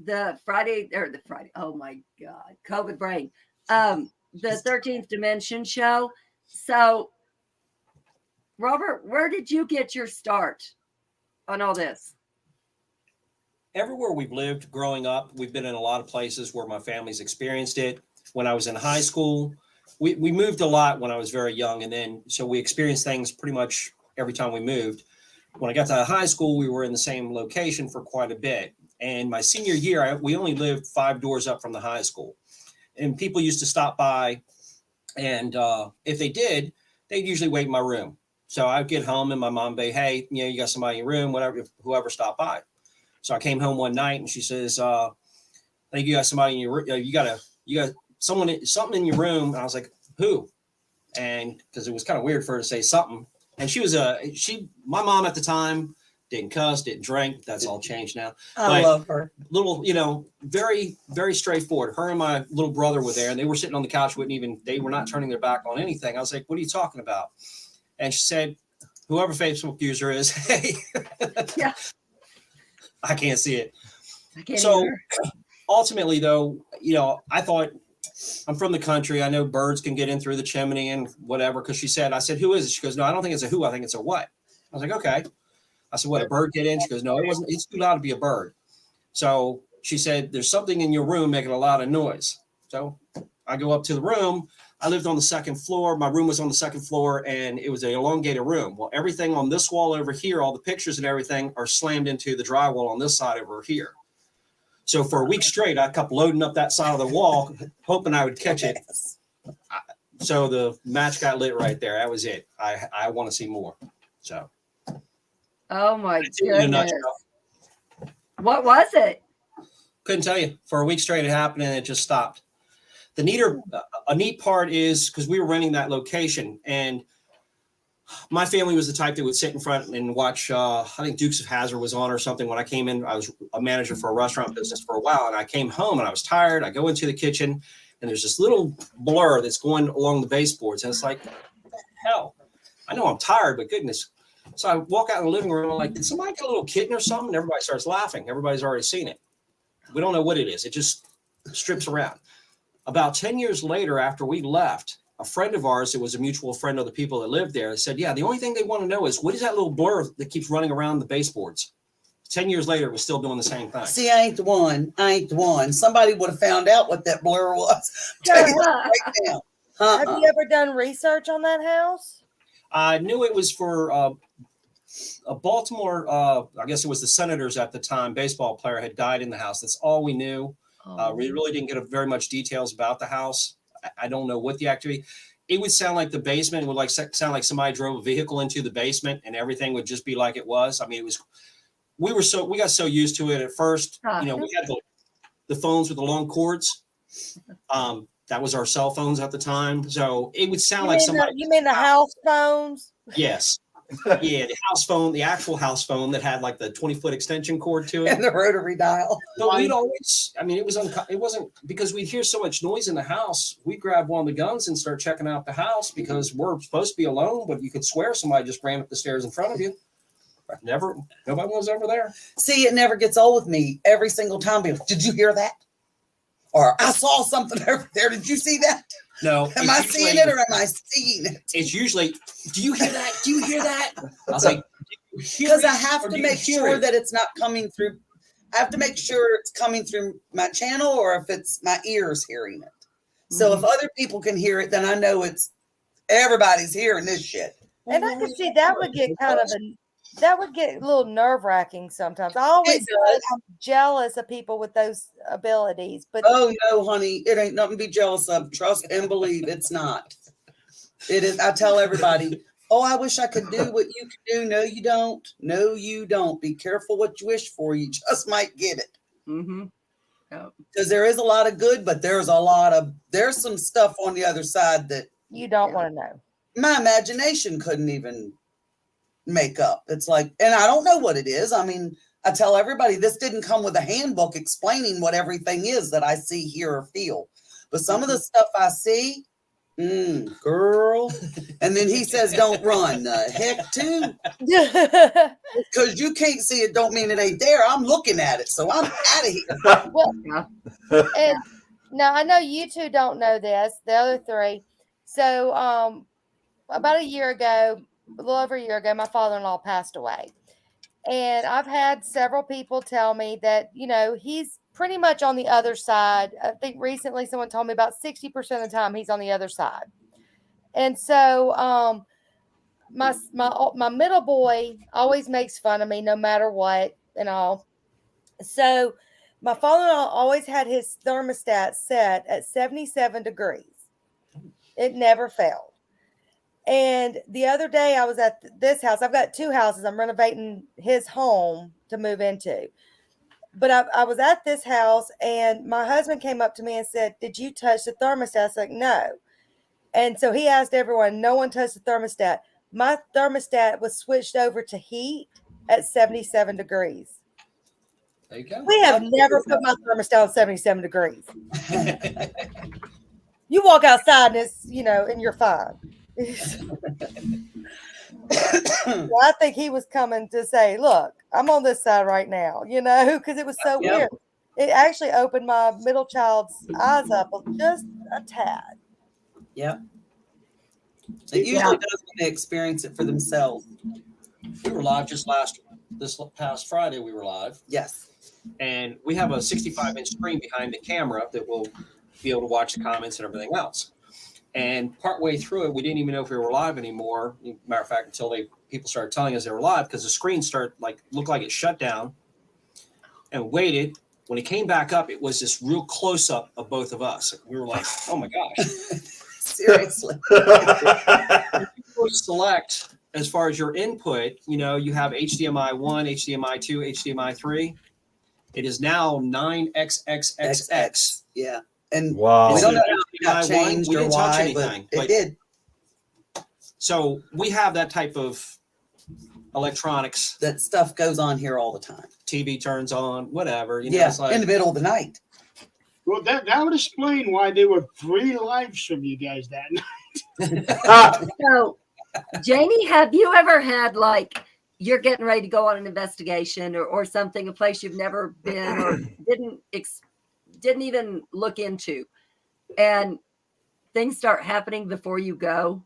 the Friday. Oh my God, COVID brain. The 13th Dimension show. So, Robert, where did you get your start on all this? Everywhere we've lived growing up, we've been in a lot of places where my family's experienced it. When I was in high school, we moved a lot when I was very young. And then, so we experienced things pretty much every time we moved. When I got to high school, we were in the same location for quite a bit. And my senior year, we only lived 5 doors up from the high school. And people used to stop by. And if they did, they'd usually wait in my room. So I'd get home and my mom would be, hey, you got somebody in your room, whatever, whoever stopped by. So I came home one night and she says, I think you got somebody in your room. You got something in your room. And I was like, who? And because it was kind of weird for her to say something. And my mom at the time didn't cuss, didn't drink. That's all changed now. I love her. Little, very, very straightforward. Her and my little brother were there and they were sitting on the couch, they were not turning their back on anything. I was like, what are you talking about? And she said, whoever Facebook user is, hey, Yeah. I can't see it. I can't So either. ultimately, though, I thought, I'm from the country. I know birds can get in through the chimney and whatever. Because I said, who is it? She goes, no, I don't think it's a who. I think it's a what. I was like, okay. I said, what, a bird get in? She goes, no, it wasn't. It's too loud to be a bird. So she said, there's something in your room making a lot of noise. So I go up to the room. I lived on the second floor. My room was on the second floor and it was an elongated room. Well, everything on this wall over here, all the pictures and everything are slammed into the drywall on this side over here. So for a week straight, I kept loading up that side of the wall, hoping I would catch it. So the match got lit right there. That was it. I want to see more. So. Oh my In a goodness. nutshell. What was it? Couldn't tell you. For a week straight, it happened and it just stopped. A neat part is because we were renting that location and my family was the type that would sit in front and watch, I think Dukes of Hazzard was on or something. When I came in, I was a manager for a restaurant business for a while and I came home and I was tired. I go into the kitchen and there's this little blur that's going along the baseboards. And it's like, hell, I know I'm tired, but goodness. So I walk out in the living room. I'm like, did somebody get a little kitten or something? Everybody starts laughing. Everybody's already seen it. We don't know what it is. It just strips around. About 10 years later, after we left, a friend of ours, it was a mutual friend of the people that lived there, said, yeah, the only thing they want to know is what is that little blur that keeps running around the baseboards? 10 years later, it was still doing the same thing. See, I ain't the one. Somebody would have found out what that blur was. Tell you right now. Have you ever done research on that house? I knew it was for a Baltimore, I guess it was the Senators at the time, baseball player had died in the house. That's all we knew. We really didn't get very much details about the house. I don't know what the activity. It would sound like the basement would sound like somebody drove a vehicle into the basement and everything would just be like it was. I mean, we got so used to it at first. We had the phones with the long cords. That was our cell phones at the time. So it would sound like somebody. You mean the house phones? Yes. Yeah, the house phone, the actual house phone that had like the 20-foot extension cord to it. And the rotary dial. But we'd always, it wasn't because we'd hear so much noise in the house. We'd grab one of the guns and start checking out the house because we're supposed to be alone, but you could swear somebody just ran up the stairs in front of you. Nobody was ever there. See, it never gets old with me. Every single time, people, did you hear that? Or I saw something over there. Did you see that? No. Am I seeing it or am I seeing it? It's usually, do you hear that? Do you hear that? I was like, because I have to make sure that it's not coming through. I have to make sure it's coming through my channel or if it's my ears hearing it. So if other people can hear it, then I know everybody's hearing this shit. And I can see that would get that would get a little nerve wracking sometimes. I always I'm jealous of people with those abilities, but oh no, honey, it ain't nothing to be jealous of. Trust and believe it's not. It is. I tell everybody, oh, I wish I could do what you can do. No, you don't. No, you don't. Be careful what you wish for. You just might get it. Mm-hmm. Because there is a lot of good, but there's some stuff on the other side that you don't want to know. My imagination couldn't even make up. It's like, and I don't know what it is. I mean, I tell everybody this didn't come with a handbook explaining what everything is that I see, hear, or feel. But some of the stuff I see, girl. And then he says, don't run. Heck, too. Because you can't see it don't mean it ain't there. I'm looking at it. So I'm out of here. Well, and now I know you two don't know this, the other three. So, about a year ago, a little over a year ago, my father-in-law passed away. And I've had several people tell me that, he's pretty much on the other side. I think recently someone told me about 60% of the time he's on the other side. And so my middle boy always makes fun of me no matter what and all. So my father-in-law always had his thermostat set at 77 degrees. It never failed. And the other day I was at this house. I've got two houses. I'm renovating his home to move into. But I was at this house and my husband came up to me and said, "Did you touch the thermostat?" I was like, "No." And so he asked everyone, no one touched the thermostat. My thermostat was switched over to heat at 77 degrees. There you go. We have never put my thermostat on 77 degrees. You walk outside and it's, and you're fine. Well, I think he was coming to say, look, I'm on this side right now, because it was so weird. It actually opened my middle child's eyes up just a tad. Yep. It usually does when they experience it for themselves. We were live just this past Friday. We were live. Yes. And we have a 65-inch screen behind the camera that will be able to watch the comments and everything else. And partway through it, we didn't even know if we were live anymore. Matter of fact, until people started telling us they were live, because the screen looked like it shut down, and waited. When it came back up, it was this real close up of both of us. We were like, "Oh my gosh!" Seriously. You select as far as your input. You have HDMI 1, HDMI 2, HDMI 3. It is now 9XXXX. Yeah. And wow. we don't know how it got changed we or didn't why, touch anything, but it did. So we have that type of electronics. That stuff goes on here all the time. TV turns on, whatever. It's like, in the middle of the night. Well, that would explain why there were 3 lives from you guys that night. So, Jamie, have you ever had you're getting ready to go on an investigation or something, a place you've never been or didn't even look into, and things start happening before you go?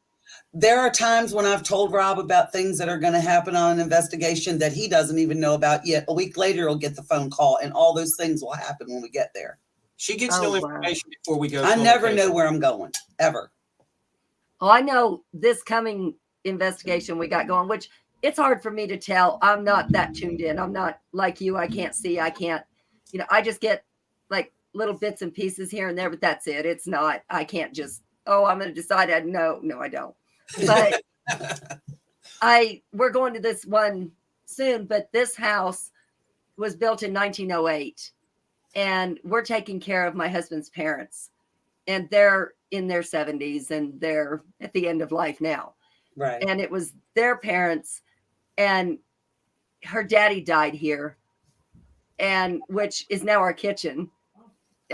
There are times when I've told Rob about things that are going to happen on an investigation that he doesn't even know about yet. A week later, he'll get the phone call, and all those things will happen when we get there. She gets no information before we go. I never know where I'm going, ever. Oh, I know this coming investigation we got going, which it's hard for me to tell. I'm not that tuned in. I'm not like you. I can't see. I can't, I just get little bits and pieces here and there, but that's it. It's not, I can't just, I'm going to decide. No, I don't. But we're going to this one soon, but this house was built in 1908 and we're taking care of my husband's parents, and they're in their 70s and they're at the end of life now. Right. And it was their parents, and her daddy died here, and which is now our kitchen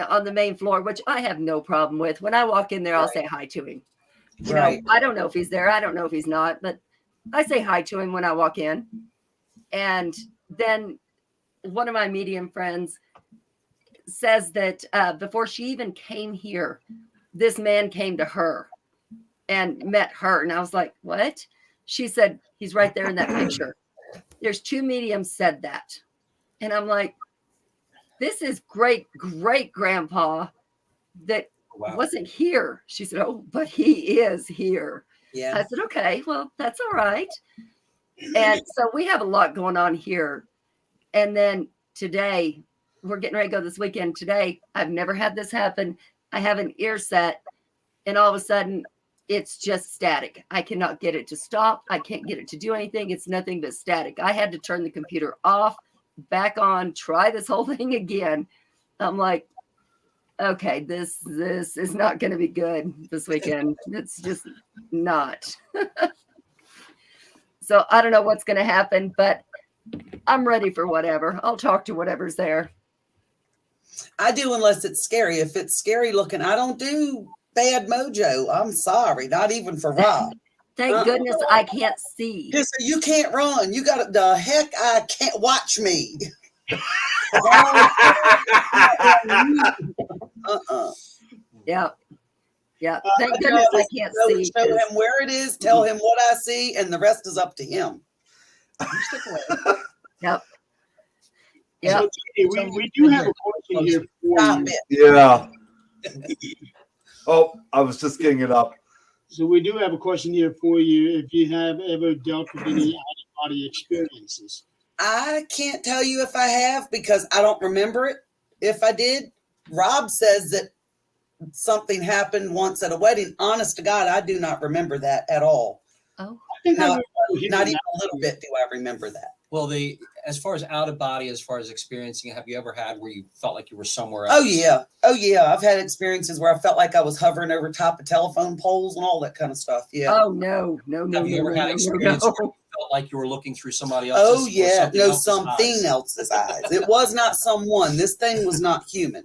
on the main floor, which I have no problem with. When I walk in there, I'll say hi to him. I don't know if he's there. I don't know if he's not, but I say hi to him when I walk in. And then one of my medium friends says that before she even came here, this man came to her and met her. And I was like, what? She said, he's right there in that picture. There's 2 mediums said that. And I'm like, this is great grandpa that wasn't here. She said, oh, but he is here. Yeah. I said, okay, well, that's all right. And so we have a lot going on here. And then today, we're getting ready to go this weekend. Today, I've never had this happen. I have an ear set, and all of a sudden, it's just static. I cannot get it to stop. I can't get it to do anything. It's nothing but static. I had to turn the computer off, back on, try this whole thing again. I'm like, okay, this is not going to be good this weekend. It's just not. So I don't know what's going to happen, but I'm ready for whatever. I'll talk to whatever's there. I do unless it's scary. If it's scary looking, I don't do bad mojo. I'm sorry, not even for Rob. Thank goodness I can't see. Just so you can't run. You got the heck. I can't watch me. Yeah. Yeah. Thank goodness I can't see. Show him where it is. Tell him what I see, and the rest is up to him. You stick away. Yep. Yep. So, Jenny, we do have a question here for Stop you. it. Yeah. Oh, I was just getting it up. So we do have a question here for you. If you have ever dealt with any out-of-body experiences. I can't tell you if I have because I don't remember it. If I did, Rob says that something happened once at a wedding. Honest to God, I do not remember that at all. Oh. I think No, I not even a little bit do I remember that. Well, as far as out of body, as far as experiencing, have you ever had where you felt like you were somewhere else? Oh yeah. Oh yeah. I've had experiences where I felt like I was hovering over top of telephone poles and all that kind of stuff. Yeah. Oh no. Have you ever had experience where you felt like you were looking through somebody else's? Oh yeah. No, something something else's eyes. It was not someone. This thing was not human.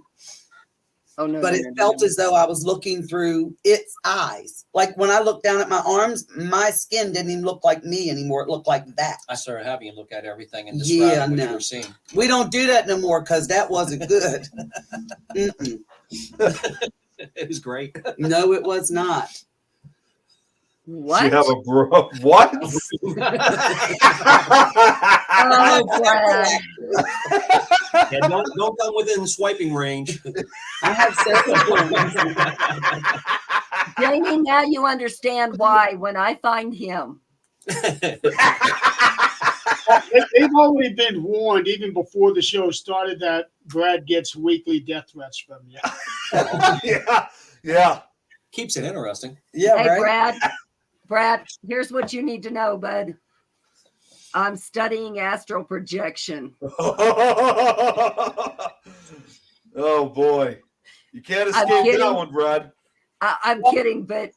Oh no. But it felt as though I was looking through its eyes. Like when I looked down at my arms, my skin didn't even look like me anymore. It looked like that. I started having you look at everything and describe what you were seeing. We don't do that no more because that wasn't good. Mm-mm. It was great. No, it was not. What? You have a bro. What? Oh, Brad. Yeah, don't come within swiping range. I have several friends. Jamie, now you understand why when I find him. They've already been warned even before the show started that Brad gets weekly death threats from you. Yeah. Yeah. Keeps it interesting. Yeah, Hey, right. Brad, here's what you need to know, bud. I'm studying astral projection. Oh boy. You can't I'm escape kidding. that one, Brad. I'm kidding, but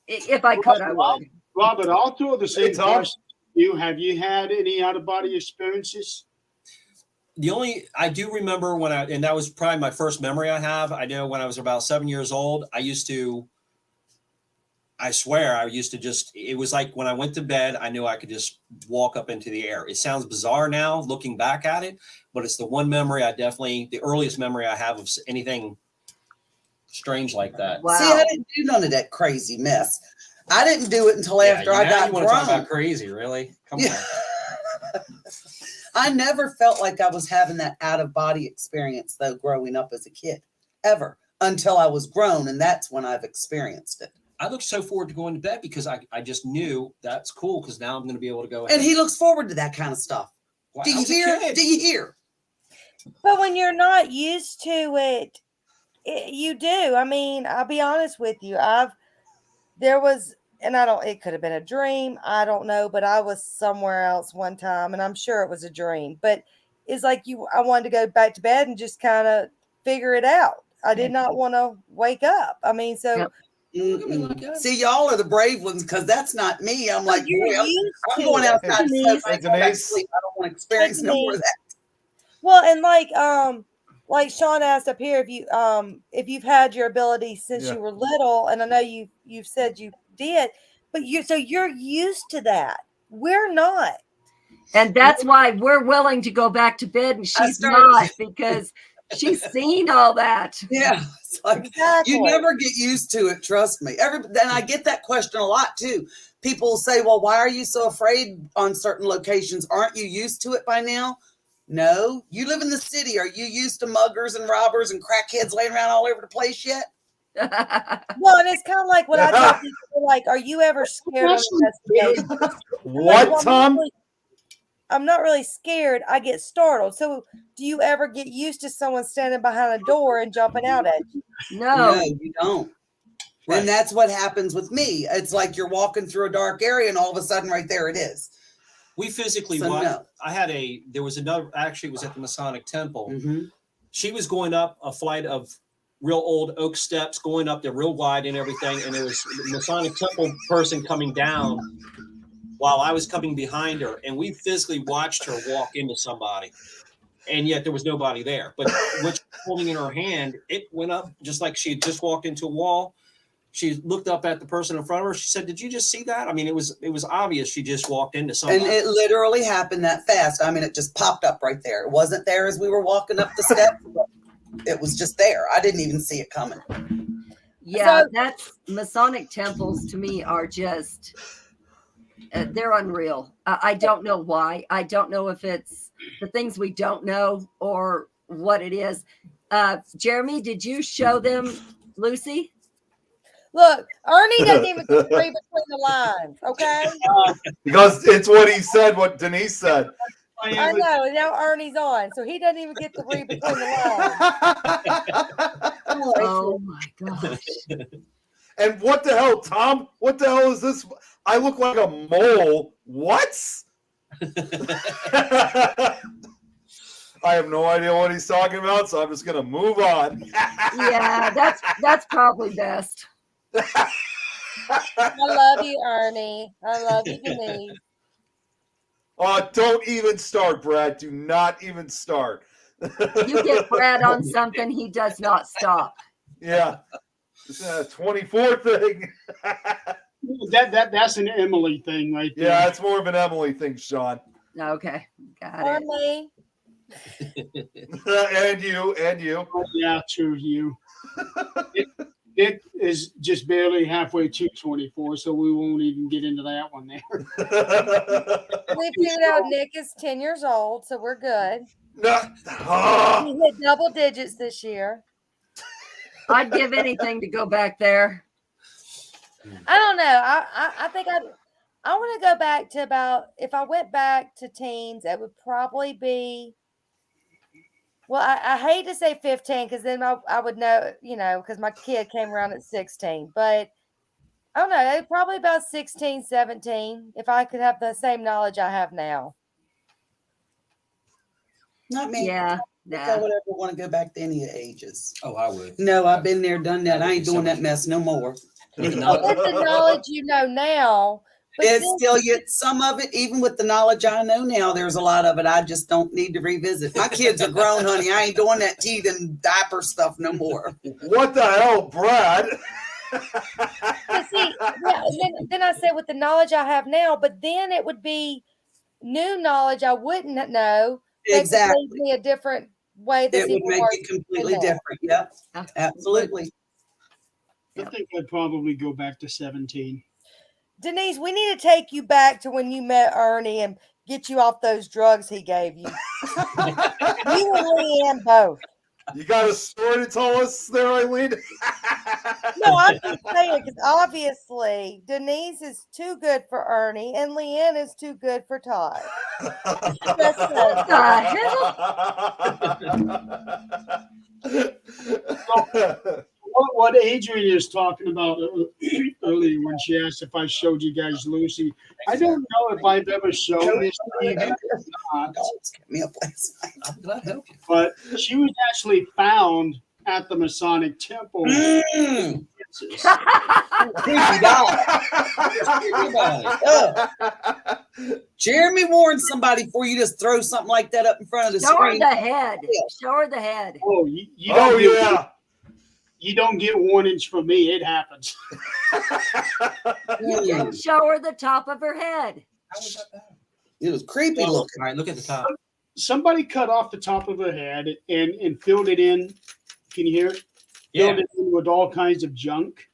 if I could, I would. Robert, I'll throw the same Hey, Tom. question to you. Have you had any out-of-body experiences? I do remember and that was probably my first memory I have. I know when I was about 7 years old, I used to it was like when I went to bed, I knew I could just walk up into the air. It sounds bizarre now looking back at it, but it's the one memory the earliest memory I have of anything strange like that. Wow. See, I didn't do none of that crazy mess. I didn't do it until after I got you want to talk grown. about crazy, really? Come on. I never felt like I was having that out-of-body experience, though, growing up as a kid, ever, until I was grown, and that's when I've experienced it. I looked so forward to going to bed because I just knew that's cool because now I'm going to be able to go ahead. And he looks forward to that kind of stuff. Wow, Do I you was a hear? kid. Do you hear? But when you're not used to it, you do. I mean, I'll be honest with you. It could have been a dream. I don't know, but I was somewhere else one time and I'm sure it was a dream, but it's like I wanted to go back to bed and just kind of figure it out. I did not want to wake up. I mean, so Yep. See, y'all are the brave ones because that's not me. I'm like, you're boy, used I'm to going it. outside. Denise. I don't want to experience no more of that. Well, and like Sean asked up here, if you've had your ability since Yeah. you were little, and I know you've said you did, but you're used to that. We're not. And that's why we're willing to go back to bed and she's not, because she's seen all that. Yeah, it's like Exactly. you never get used to it. Trust me. And I get that question a lot too. People will say, "Well, why are you so afraid on certain locations? Aren't you used to it by now?" No, you live in the city. Are you used to muggers and robbers and crackheads laying around all over the place yet? Well, and it's kind of like what I tell people, like, are you ever scared of investigation? What, Tom? I'm not really scared. I get startled. So do you ever get used to someone standing behind a door and jumping out at you? No. No, you don't. Right. And that's what happens with me. It's like you're walking through a dark area and all of a sudden right there it is. We physically So watched. no. There was another, actually it was at the Masonic Temple. Mm-hmm. She was going up a flight of real old oak steps, going up there real wide and everything. And there was the Masonic Temple person coming down while I was coming behind her, and we physically watched her walk into somebody, and yet there was nobody there. But what she was holding in her hand, it went up just like she had just walked into a wall. She looked up at the person in front of her. She said, "Did you just see that?" I mean, it was obvious she just walked into somebody. And it literally happened that fast. I mean, it just popped up right there. It wasn't there as we were walking up the steps. It was just there. I didn't even see it coming. Yeah, So- that's Masonic temples to me are just they're unreal. I don't know why. I don't know if it's the things we don't know or what it is. Jeremy, did you show them Lucy? Look, Ernie doesn't even get to read between the lines, okay? Because it's what he said, what Denise said. I know, and now Ernie's on, so he doesn't even get to read between the lines. Oh my gosh. And what the hell, Tom? What the hell is this? I look like a mole. What? I have no idea what he's talking about, so I'm just gonna move on. Yeah, that's probably best. I love you, Ernie. I love you, Denise. Don't even start, Brad. Do not even start. You get Brad on something, he does not stop. Yeah. It's a 24 thing. That's an Emily thing right there. Yeah, it's more of an Emily thing, Sean. Okay, got it. Ernie. and you. Oh, yeah, true. You. It is just barely halfway to 24, so we won't even get into that one there. We figured out Nick is 10 years old, so we're good. No. He hit double digits this year. I'd give anything to go back there. I don't know. I think I want to go back to about, if I went back to teens, it would probably be, well, I hate to say 15 because then I would know, because my kid came around at 16. But I don't know. It'd probably about 16, 17 if I could have the same knowledge I have now. Not me. Yeah. I would ever want to go back to any ages. Oh, I would. No, I've been there, done that. I ain't doing that mess no more. Well, that's the knowledge you know now. But It's then- still yet some of it, even with the knowledge I know now, there's a lot of it I just don't need to revisit. My kids are grown, honey. I ain't doing that teeth and diaper stuff no more. What the hell, Brad? But see, yeah, and then I say with the knowledge I have now, but then it would be new knowledge I wouldn't know. That could Exactly. lead me a different way. That's It would even make worse it completely than that. different. Yep, absolutely. I think I'd probably go back to 17. Denise, we need to take you back to when you met Ernie and get you off those drugs he gave you. You and Leanne both. You got a story to tell us there, Eileen? No, I'm just saying because obviously Denise is too good for Ernie and Leanne is too good for Todd. Just saying. What Adrian is talking about earlier when she asked if I showed you guys Lucy, I don't know if I've ever shown this to you guys or not, Dogs kept me up last night. I'm glad to help you. but she was actually found at the Masonic Temple. Mm. Creepy dog. Think about it. Jeremy warned somebody before you just throw something like that up in front of the Show her screen. the head. Show her the head. Oh, you don't Oh, get, yeah. you don't get warnings from me. It happens. You didn't show her the top of her head. How was that bad? It was creepy All looking. right, look at the top. Somebody cut off the top of her head and filled it in. Can you hear it? Yeah. Filled it in with all kinds of junk,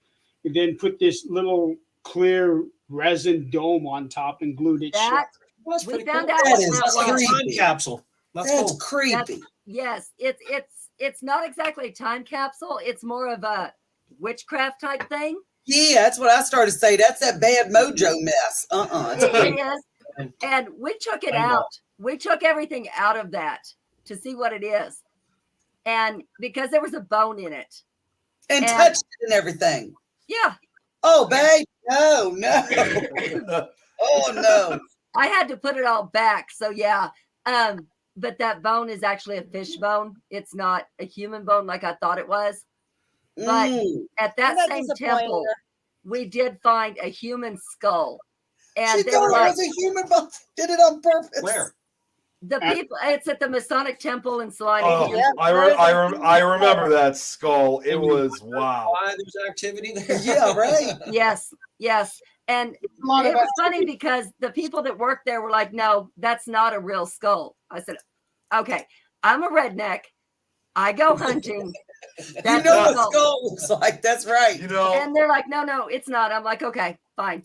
and then put this little clear resin dome on top and glued it shut. That Well, that's we pretty found cool. out That what is that That's like a was. creepy. time capsule. That's That's cool. creepy. Yes, it's not exactly a time capsule. It's more of a witchcraft type thing. Yeah, that's what I started to say. That's that bad mojo mess. It's It creepy. is. And we took it I know. out. We took everything out of that to see what it is. And because there was a bone in it. And And- touched it and everything. Yeah. Oh, babe. No. Oh, no. I had to put it all back. So yeah. But that bone is actually a fish bone. It's not a human bone like I thought it was. But Mm. at that Isn't that same disappointing? temple, we did find a human skull. She And they were thought it like, was a human body. Did it on purpose. Where? the people, it's at the Masonic Temple in Salina, Oh, Kansas. I remember that skull. It was wow. Why there's activity there? Yeah, right. Yes, yes. And A lot it of was funny because the people that worked there were like, no, that's not a real skull. I said, okay, I'm a redneck. I go hunting. You That's know a what skull. skull looks like. That's right. You know, And they're like, no, it's not. I'm like, okay, fine.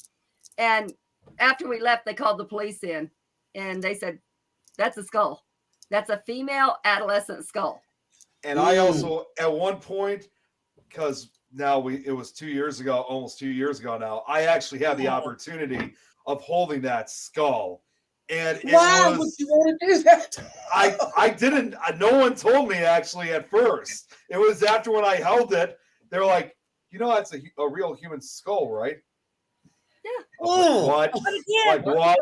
And after we left, they called the police in and they said, that's a skull. That's a female adolescent skull. and I also at one point, because now it was 2 years ago, almost 2 years ago now, I actually had the opportunity of holding that skull. And it Why would was you want to do that? I didn't no one told me actually at first. It was after when I held it, they were like, that's a real human skull, right? Yeah. Oh. What? But again, Like what?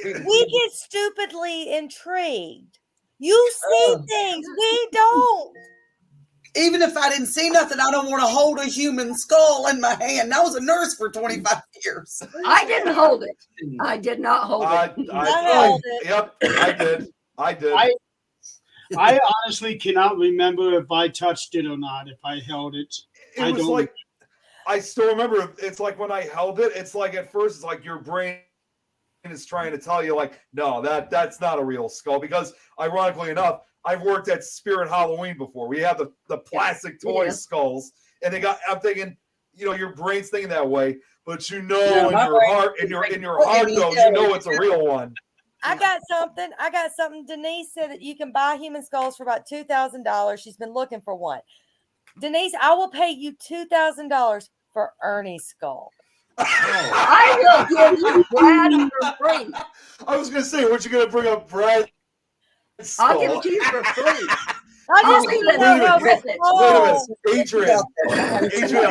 we get stupidly intrigued. You see things, we don't. Even if I didn't see nothing, I don't want to hold a human skull in my hand. I was a nurse for 25 years. I didn't hold it. I did not hold it. I held it. Yep, I did. I honestly cannot remember if I touched it or not, if I held it. It I was don't- like I still remember. It's like when I held it. It's like at first, it's like your brain is trying to tell you, like, no, that's not a real skull. Because ironically enough, I've worked at Spirit Halloween before. We have the plastic toy skulls, and I'm thinking, your brain's thinking that way, but in your heart, in your heart though, it's a real one. I got something. Denise said that you can buy human skulls for about $2,000. She's been looking for one. Denise, I will pay you $2,000 for Ernie's skull. I will give you Brad for free. I was gonna say, weren't you gonna bring up Brad? I'll give it to you for free. I just Oh, need wait to a know minute. how Wait much- a Wait a minute, Adrian, I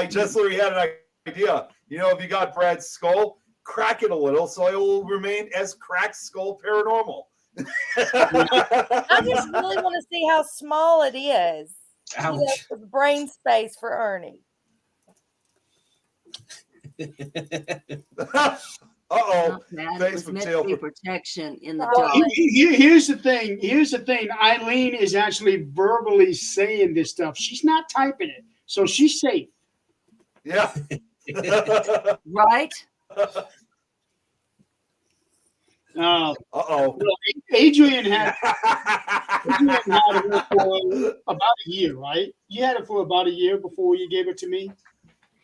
just literally had an idea. If you got Brad's skull, crack it a little so it will remain as cracked skull paranormal. I just really want to see how small it is. Ouch. For brain space for Ernie. Uh-oh. Not bad. It was Facebook meant tail to be for- protection in the Well, job. Here's the thing. Eileen is actually verbally saying this stuff. She's not typing it, so she's safe. Yeah. Right? Uh-oh. Adrian had it for about a year, right? You had it for about a year before you gave it to me.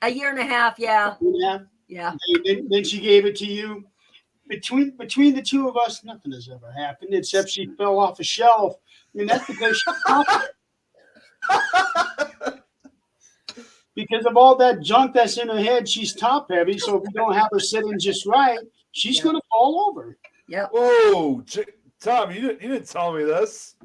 A year and a half, yeah. Yeah. Yeah. And then she gave it to you. Between the two of us, nothing has ever happened except she fell off a shelf. I mean, that's because she because of all that junk that's in her head, she's top heavy. So if we don't have her sitting just right, she's gonna fall over. Yep. Whoa, Tom, you didn't tell me this.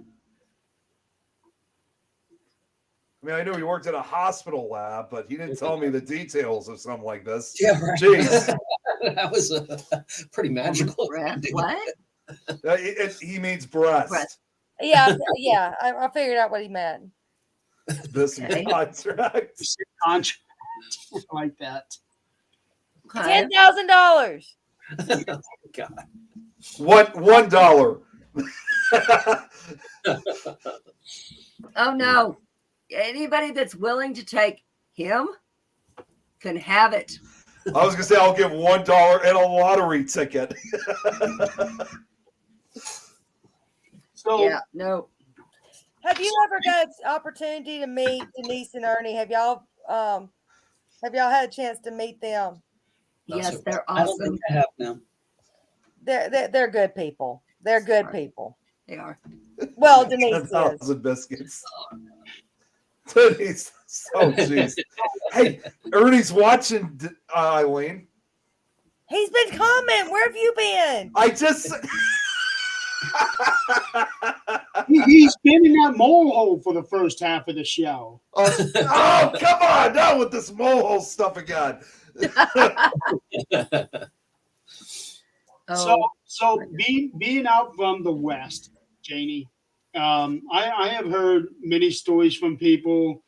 I mean, I knew he worked at a hospital lab, but he didn't tell me the details of something like this. Yeah, right. Jeez. That was pretty magical. Brad, what? He means breast. Breast. Yeah, I figured out what he meant. This Okay. contract. Contract like that. Okay. $10,000. God. $1. Oh no. Anybody that's willing to take him can have it. I was gonna say I'll give $1 and a lottery ticket. So Yeah, no. Have you ever got an opportunity to meet Denise and Ernie? Have y'all had a chance to meet them? Yes, they're I don't awesome. think I have now. They're good people. They're good people. They are. Well, Denise is. 10,000 biscuits. Denise. Oh, jeez. Hey, Ernie's watching, Eileen. He's been coming. Where have you been? I just. he's been in that mole hole for the first half of the show. Oh, come on. Not with this mohole stuff again. Oh, So being out from the West, Janie, I have heard many stories from people,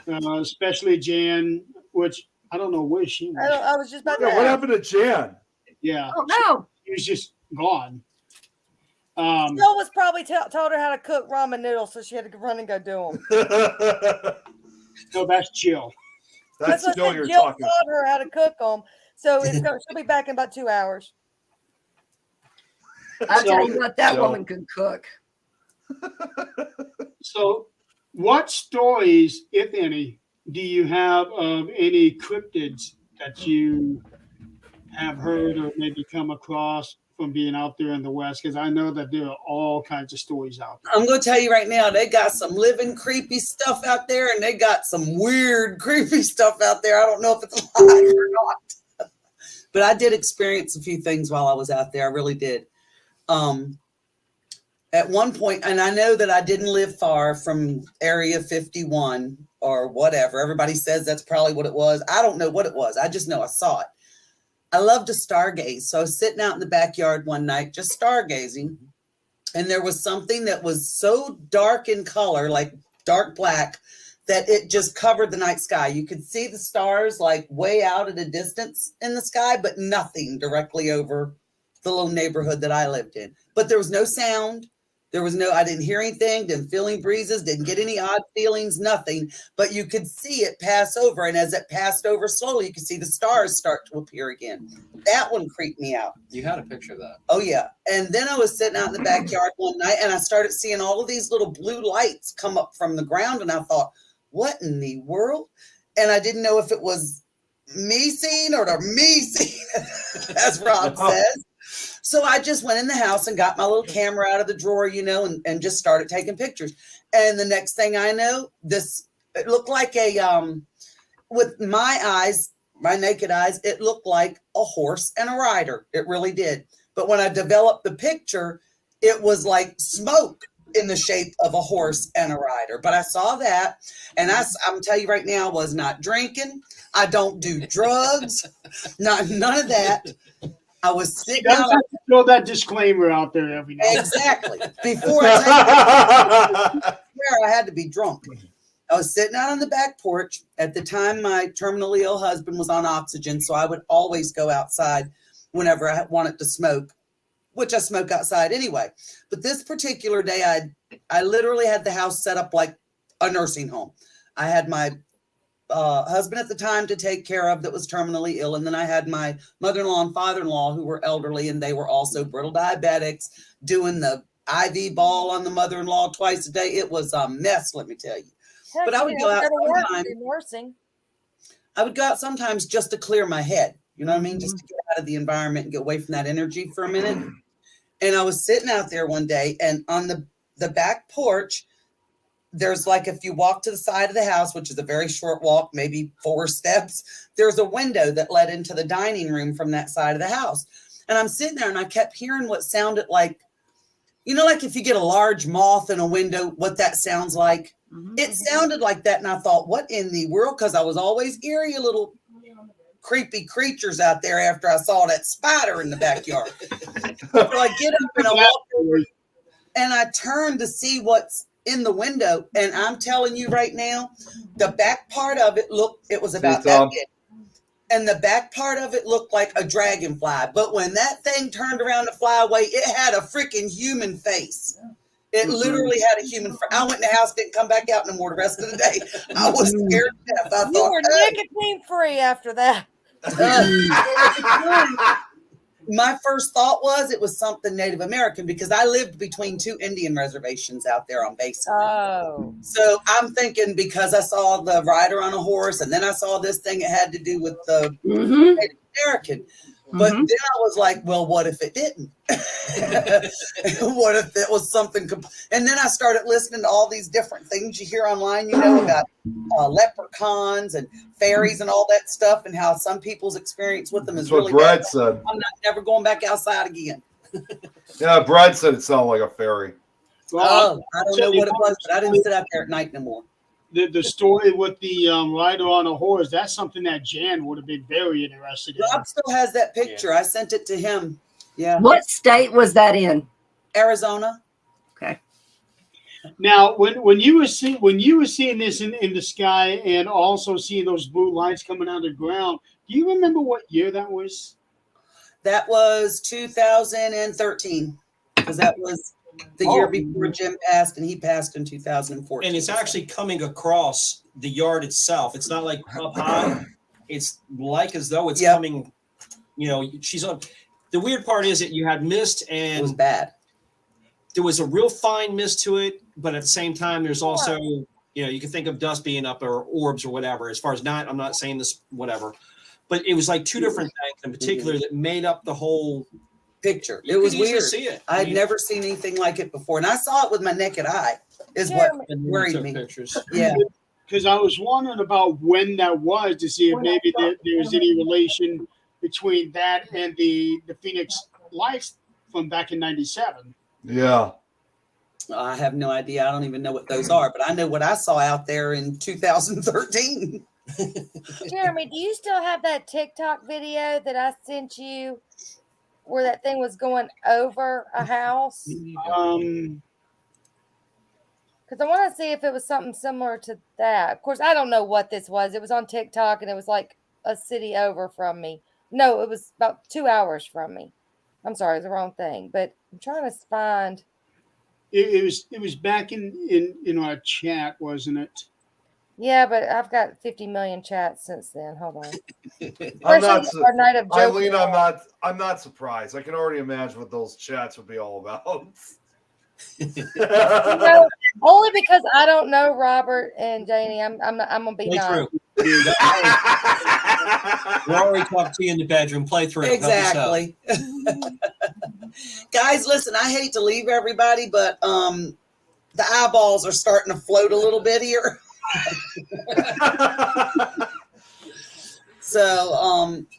especially Jan, which I don't know where she was. I was just about to Yeah, what ask. happened to Jan? Yeah, Oh no. she was just gone. Jill was probably told her how to cook ramen noodles, so she had to run and go do them. No, that's Jill. That's what I Jill said. you're Jill talking. taught her how to cook them, so she'll be back in about 2 hours. I'll So- tell you what, that So- woman could cook. So, what stories, if any, do you have of any cryptids that you have heard or maybe come across from being out there in the West? Because I know that there are all kinds of stories out there. I'm going to tell you right now, they got some living creepy stuff out there, and they got some weird creepy stuff out there. I don't know if it's alive or not. But I did experience a few things while I was out there. I really did. At one point, and I know that I didn't live far from Area 51 or whatever. Everybody says that's probably what it was. I don't know what it was. I just know I saw it. I love to stargaze. So I was sitting out in the backyard one night, just stargazing. And there was something that was so dark in color, like dark black, that it just covered the night sky. You could see the stars like way out at a distance in the sky, but nothing directly over the little neighborhood that I lived in. But there was no sound. I didn't hear anything, didn't feel any breezes, didn't get any odd feelings, nothing. But you could see it pass over. And as it passed over slowly, you could see the stars start to appear again. That one creeped me out. You had a picture of that. Oh, yeah. And then I was sitting out in the backyard one night, and I started seeing all of these little blue lights come up from the ground. And I thought, what in the world? And I didn't know if it was me seeing or the me seeing, as Rob says. So I just went in the house and got my little camera out of the drawer, and just started taking pictures. And the next thing I know, it looked like with my eyes, my naked eyes, it looked like a horse and a rider. It really did. But when I developed the picture, it was like smoke in the shape of a horse and a rider. But I saw that, and I'm telling you right now, I was not drinking. I don't do drugs, none of that. I was sitting Does out. have to throw that disclaimer out there every now and then. Exactly. Before I I had to be drunk. I was sitting out on the back porch. At the time, my terminally ill husband was on oxygen, so I would always go outside whenever I wanted to smoke, which I smoke outside anyway. But this particular day, I literally had the house set up like a nursing home. I had my husband at the time to take care of that was terminally ill. And then I had my mother-in-law and father-in-law who were elderly, and they were also brittle diabetics, doing the IV ball on the mother-in-law twice a day. It was a mess, let me tell you. Heck, But I would go out sometimes. nursing. I would go out sometimes just to clear my head. You know what I mean? Just to get out of the environment and get away from that energy for a minute. And I was sitting out there one day, and on the back porch, there's like, if you walk to the side of the house, which is a very short walk, maybe 4 steps, there's a window that led into the dining room from that side of the house. And I'm sitting there and I kept hearing what sounded like, like if you get a large moth in a window, what that sounds like. Mhm. It sounded like that. And I thought, what in the world? Because I was always eerie little creepy creatures out there after I saw that spider in the backyard. So I get up and I walk over and I turn to see what's in the window, and I'm telling you right now, the back part of it was about that big. And the back part of it looked like a dragonfly. But when that thing turned around to fly away, it had a freaking human face. It literally had a human face. I went in the house, didn't come back out no more the rest of the day. I was scared to death. I You thought, were nicotine free after that. my first thought was it was something Native American, because I lived between 2 Indian reservations out there on base. Oh. So I'm thinking, because I saw the rider on a horse, and then I saw this thing, it had to do with the Mhm. Native American. But Mhm. then I was like, well, what if it didn't? What if it was something? And then I started listening to all these different things you hear online, about leprechauns and fairies and all that stuff, and how some people's experience with them is That's what really Brad bad. said. I'm not never going back outside again. Yeah, Brad said it sounded like a fairy. Well, I don't know what it was, but I didn't sit out there at night no more. the story with the rider on a horse, that's something that Jan would have been very interested in. Rob still has that picture. I sent it to him. Yeah. What state was that in? Arizona. Okay. Now, when you were seeing this in the sky and also seeing those blue lights coming out of the ground, do you remember what year that was? That was 2013 because that was the year before Jim passed, and he passed in 2014. And it's actually coming across the yard itself. It's not like up high. It's like as though it's coming. You know, she's on. The weird part is that you had mist, and it was bad. There was a real fine mist to it, but at the same time, there's also, you know, you can think of dust being up or orbs or whatever. As far as I'm not saying this, whatever, but it was like two different things in particular that made up the whole picture. It was weird. See it. I'd never seen anything like it before, and I saw it with my naked eye. Is what worried me. Pictures. Yeah, because I was wondering about when that was to see if maybe there was any relation between that and the Phoenix Lights from back in '97. Yeah. I have no idea. I don't even know what those are, but I know what I saw out there in 2013. Jeremy, do you still have that TikTok video that I sent you where that thing was going over a house? Because I want to see if it was something similar to that. Of course, I don't know what this was. It was on TikTok, and it was like a city over from me. No, it was about 2 hours from me. I'm sorry, it was the wrong thing. But I'm trying to find. It was back in our chat, wasn't it? Yeah, but I've got 50 million chats since then. Hold on. Eileen, I'm not surprised. I can already imagine what those chats would be all about. No, only because I don't know Robert and Janie. I'm gonna be nice. We already talked to you in the bedroom. Play through. Exactly. Guys, listen, I hate to leave everybody, but the eyeballs are starting to float a little bit here. So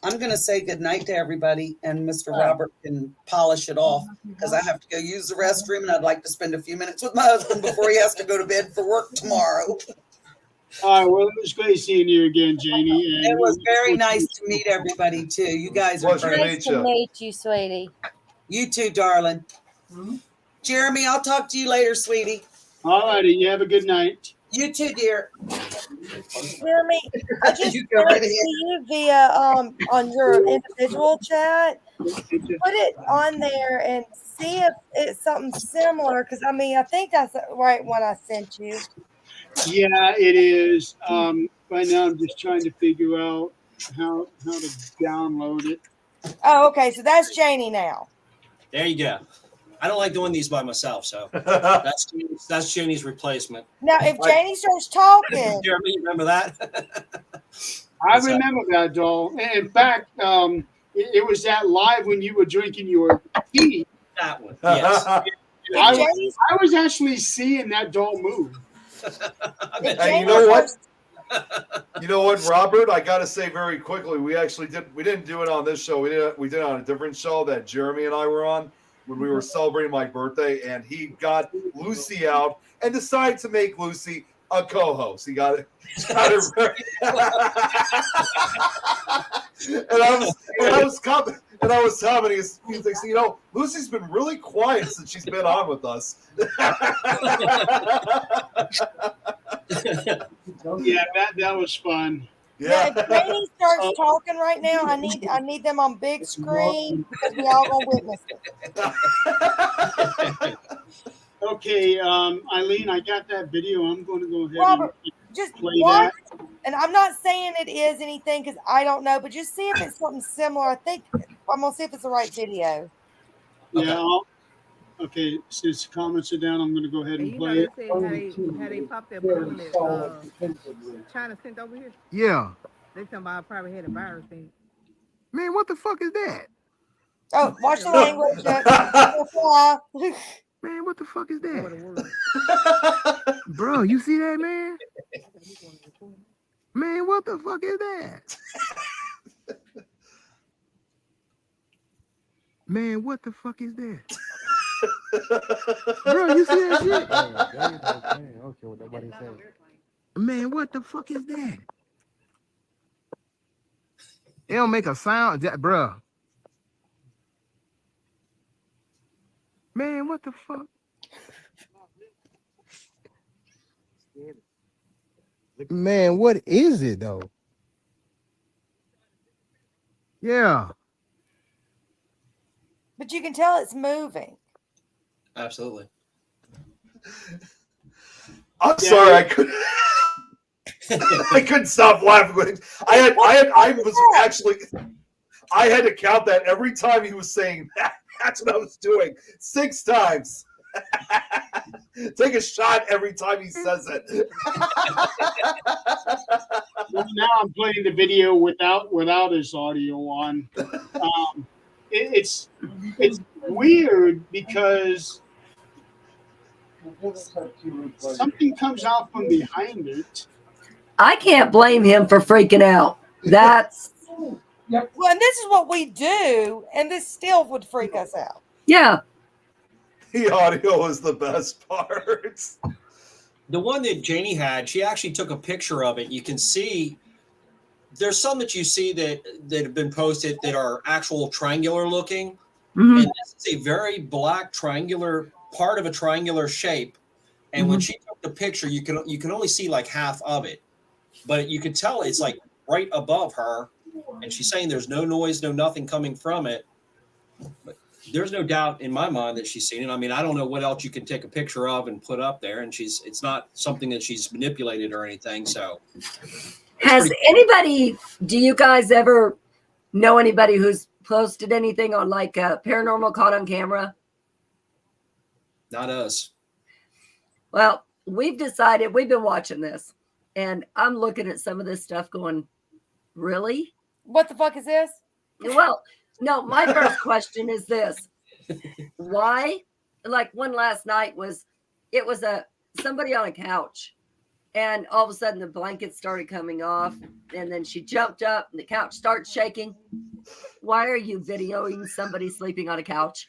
I'm going to say goodnight to everybody, and Mr. Robert can polish it off because I have to go use the restroom, and I'd like to spend a few minutes with my husband before he has to go to bed for work tomorrow. All right, well, it was great seeing you again, Janie. And it was very nice to meet everybody, too. You guys are great. Nice to meet you, sweetie. You too, darling. Mm-hmm. Jeremy, I'll talk to you later, sweetie. All righty, you have a good night. You too, dear. Jeremy, I just want to see you via on your individual chat. Put it on there and see if it's something similar. Because I mean, I think that's the right one I sent you. Yeah, it is. Right now, I'm just trying to figure out how to download it. Oh, okay. So that's Janie now. There you go. I don't like doing these by myself, so that's Janie's replacement. Now, if Janie starts talking, Jeremy, you remember that? I remember that, doll. In fact, it was that live when you were drinking your tea. That one, yes. I was actually seeing that doll move. Hey, you know what? You know what, Robert? I got to say very quickly, we didn't do it on this show. We did it on a different show that Jeremy and I were on when we were celebrating my birthday, and he got Lucy out and decided to make Lucy a co-host. He got it. And I was commenting. He's like, you know, Lucy's been really quiet since she's been on with us. Yeah, that was fun. Yeah. If Janie starts talking right now, I need them on big screen because we all gonna witness it. Okay, Eileen, I got that video. I'm going to go ahead Robert, and just play watch, that. And I'm not saying it is anything because I don't know, but just see if it's something similar. I think I'm gonna see if it's the right video. Yeah. Okay, since the comments are down, I'm going to go ahead and play it. How they popped that balloon that China sent over here? Yeah. They talking about I probably had a virus thing. Man, what the fuck is that? Oh, watch the language. Man, what the fuck is that? Bro, you see that, man? Man, what the fuck is that? Man, what the fuck is that? Bro, you see that shit? Man, what the fuck is that? It don't make a sound, bro. Man, what the fuck? Man, what is it though? Yeah. But you can tell it's moving. Absolutely. I'm sorry, I couldn't. I couldn't stop laughing. I had to count that every time he was saying that. That's what I was doing 6 times. Take a shot every time he says it. Well, now I'm playing the video without his audio on. It's weird because something comes out from behind it. I can't blame him for freaking out. That's Well, and this is what we do, and this still would freak us out. yeah. The audio is the best part. The one that Janie had, she actually took a picture of it. You can see there's some that you see that have been posted that are actual triangular looking. Mhm. And this is a very black triangular part of a triangular shape. And when she took the picture, you can only see like half of it, but you can tell it's like right above her. And she's saying there's no noise, no nothing coming from it. But there's no doubt in my mind that she's seen it. I mean, I don't know what else you can take a picture of and put up there. And it's not something that she's manipulated or anything. So Has anybody, do you guys ever know anybody who's posted anything on like paranormal caught on camera? not us. Well, we've decided, we've been watching this, and I'm looking at some of this stuff going, really? What the fuck is this? Well, no, my first question is this. Why? Like one last night it was somebody on a couch, and all of a sudden the blankets started coming off, and then she jumped up and the couch starts shaking. Why are you videoing somebody sleeping on a couch?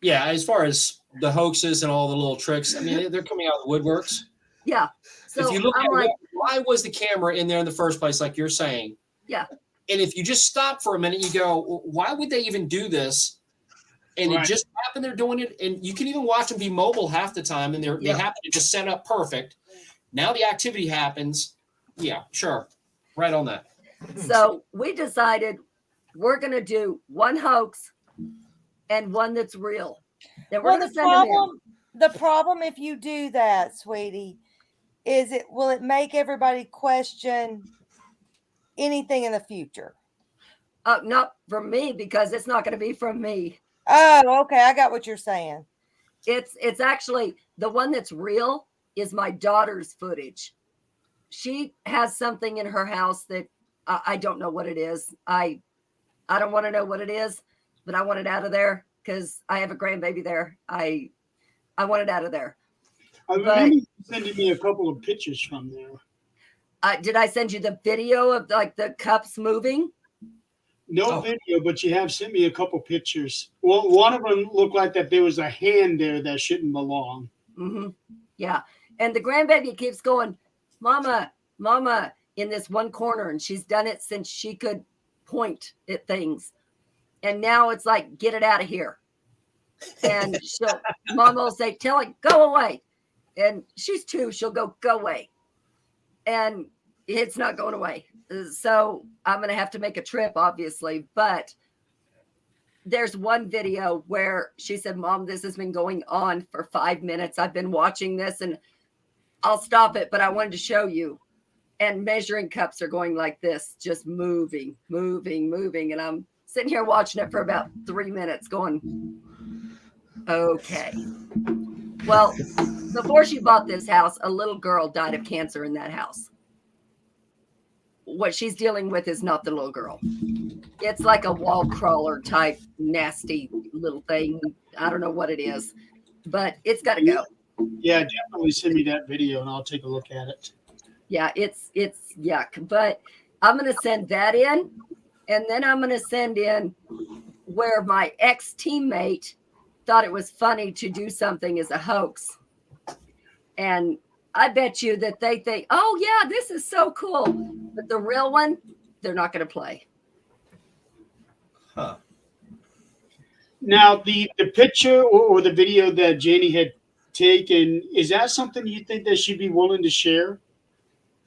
Yeah, as far as the hoaxes and all the little tricks, I mean, they're coming out of the woodworks. Yeah. So if you look I'm at like, why was the camera in there in the first place, like you're saying? yeah. And if you just stop for a minute, you go, why would they even do this? And Right. it just happened they're doing it. And you can even watch them be mobile half the time, and they happen to just set up perfect. Now the activity happens. Yeah, sure. Right on that. So we decided we're going to do one hoax and one that's real. Then we're Well, going to send them in. the problem if you do that, sweetie, is will it make everybody question anything in the future? Not from me, because it's not going to be from me. Oh, okay. I got what you're saying. It's actually the one that's real is my daughter's footage. She has something in her house that I don't know what it is. I don't want to know what it is, but I want it out of there because I have a grandbaby there. I want it out of there. I remember you sending me a couple of pictures from there. Did I send you the video of like the cups moving? No video, but you have sent me a couple pictures. Well, one of them looked like that there was a hand there that shouldn't belong. Mm-hmm. Yeah. And the grandbaby keeps going, Mama, Mama, in this one corner. And she's done it since she could point at things. And now it's like, get it out of here. And Mama will say, tell it, go away. And she's 2. She'll go away. And it's not going away. So I'm going to have to make a trip, obviously. But there's one video where she said, Mom, this has been going on for 5 minutes. I've been watching this and I'll stop it, but I wanted to show you. And measuring cups are going like this, just moving. And I'm sitting here watching it for about 3 minutes going, okay. Well, before she bought this house, a little girl died of cancer in that house. What she's dealing with is not the little girl. It's like a wall crawler type nasty little thing. I don't know what it is, but it's got to go. Yeah, definitely send me that video and I'll take a look at it. Yeah, it's yuck. But I'm going to send that in, and then I'm going to send in where my ex-teammate thought it was funny to do something as a hoax. And I bet you that they think, oh, yeah, this is so cool. But the real one, they're not going to play. Huh. Now, the picture or the video that Janie had taken, is that something you think that she'd be willing to share?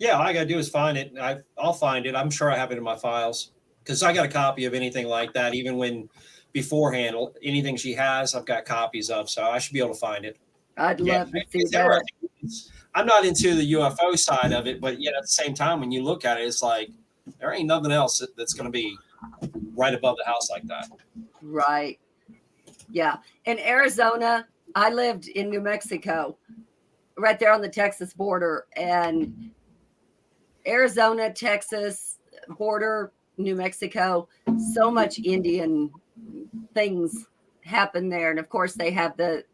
Yeah, all I gotta do is find it. I'll find it. I'm sure I have it in my files because I got a copy of anything like that. Even when beforehand, anything she has, I've got copies of, so I should be able to find it. I'd Yeah, love to see it's that. interesting. I'm not into the UFO side of it, but yet at the same time, when you look at it, it's like there ain't nothing else that's going to be right above the house like that. Right. Yeah. In Arizona, I lived in New Mexico, right there on the Texas border, and Arizona, Texas border, New Mexico, so much Indian things happen there. And of course they have the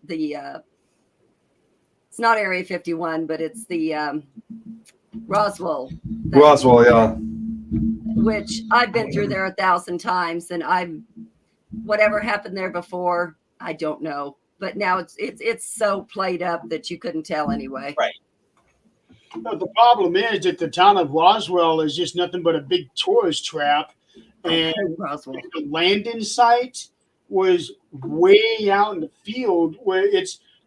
it's not Area 51, but it's the Roswell, Roswell, yeah. which I've been through there 1,000 times, and whatever happened there before, I don't know. But now it's so played up that you couldn't tell anyway. Right. But the problem is that the town of Roswell is just nothing but a big tourist trap, and Roswell. the landing site was way out in the field where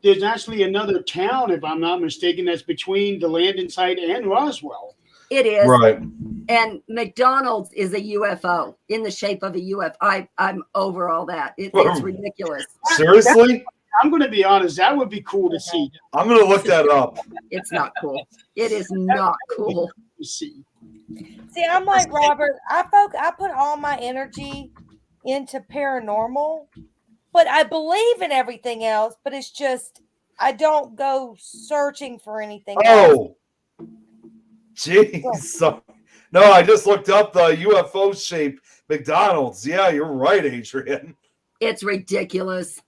there's actually another town, if I'm not mistaken, that's between the landing site and Roswell. It is. Right. And McDonald's is a UFO in the shape of a UFO. I'm over all that. It's ridiculous. Seriously? I'm going to be honest. That would be cool to see. I'm going to look that up. It's not cool. It is not cool to see. See, I'm like Robert. I put all my energy into paranormal, but I believe in everything else. But it's just I don't go searching for anything else. Oh, jeez. So, no, I just looked up the UFO shaped McDonald's. Yeah, you're right, Adrian. It's ridiculous.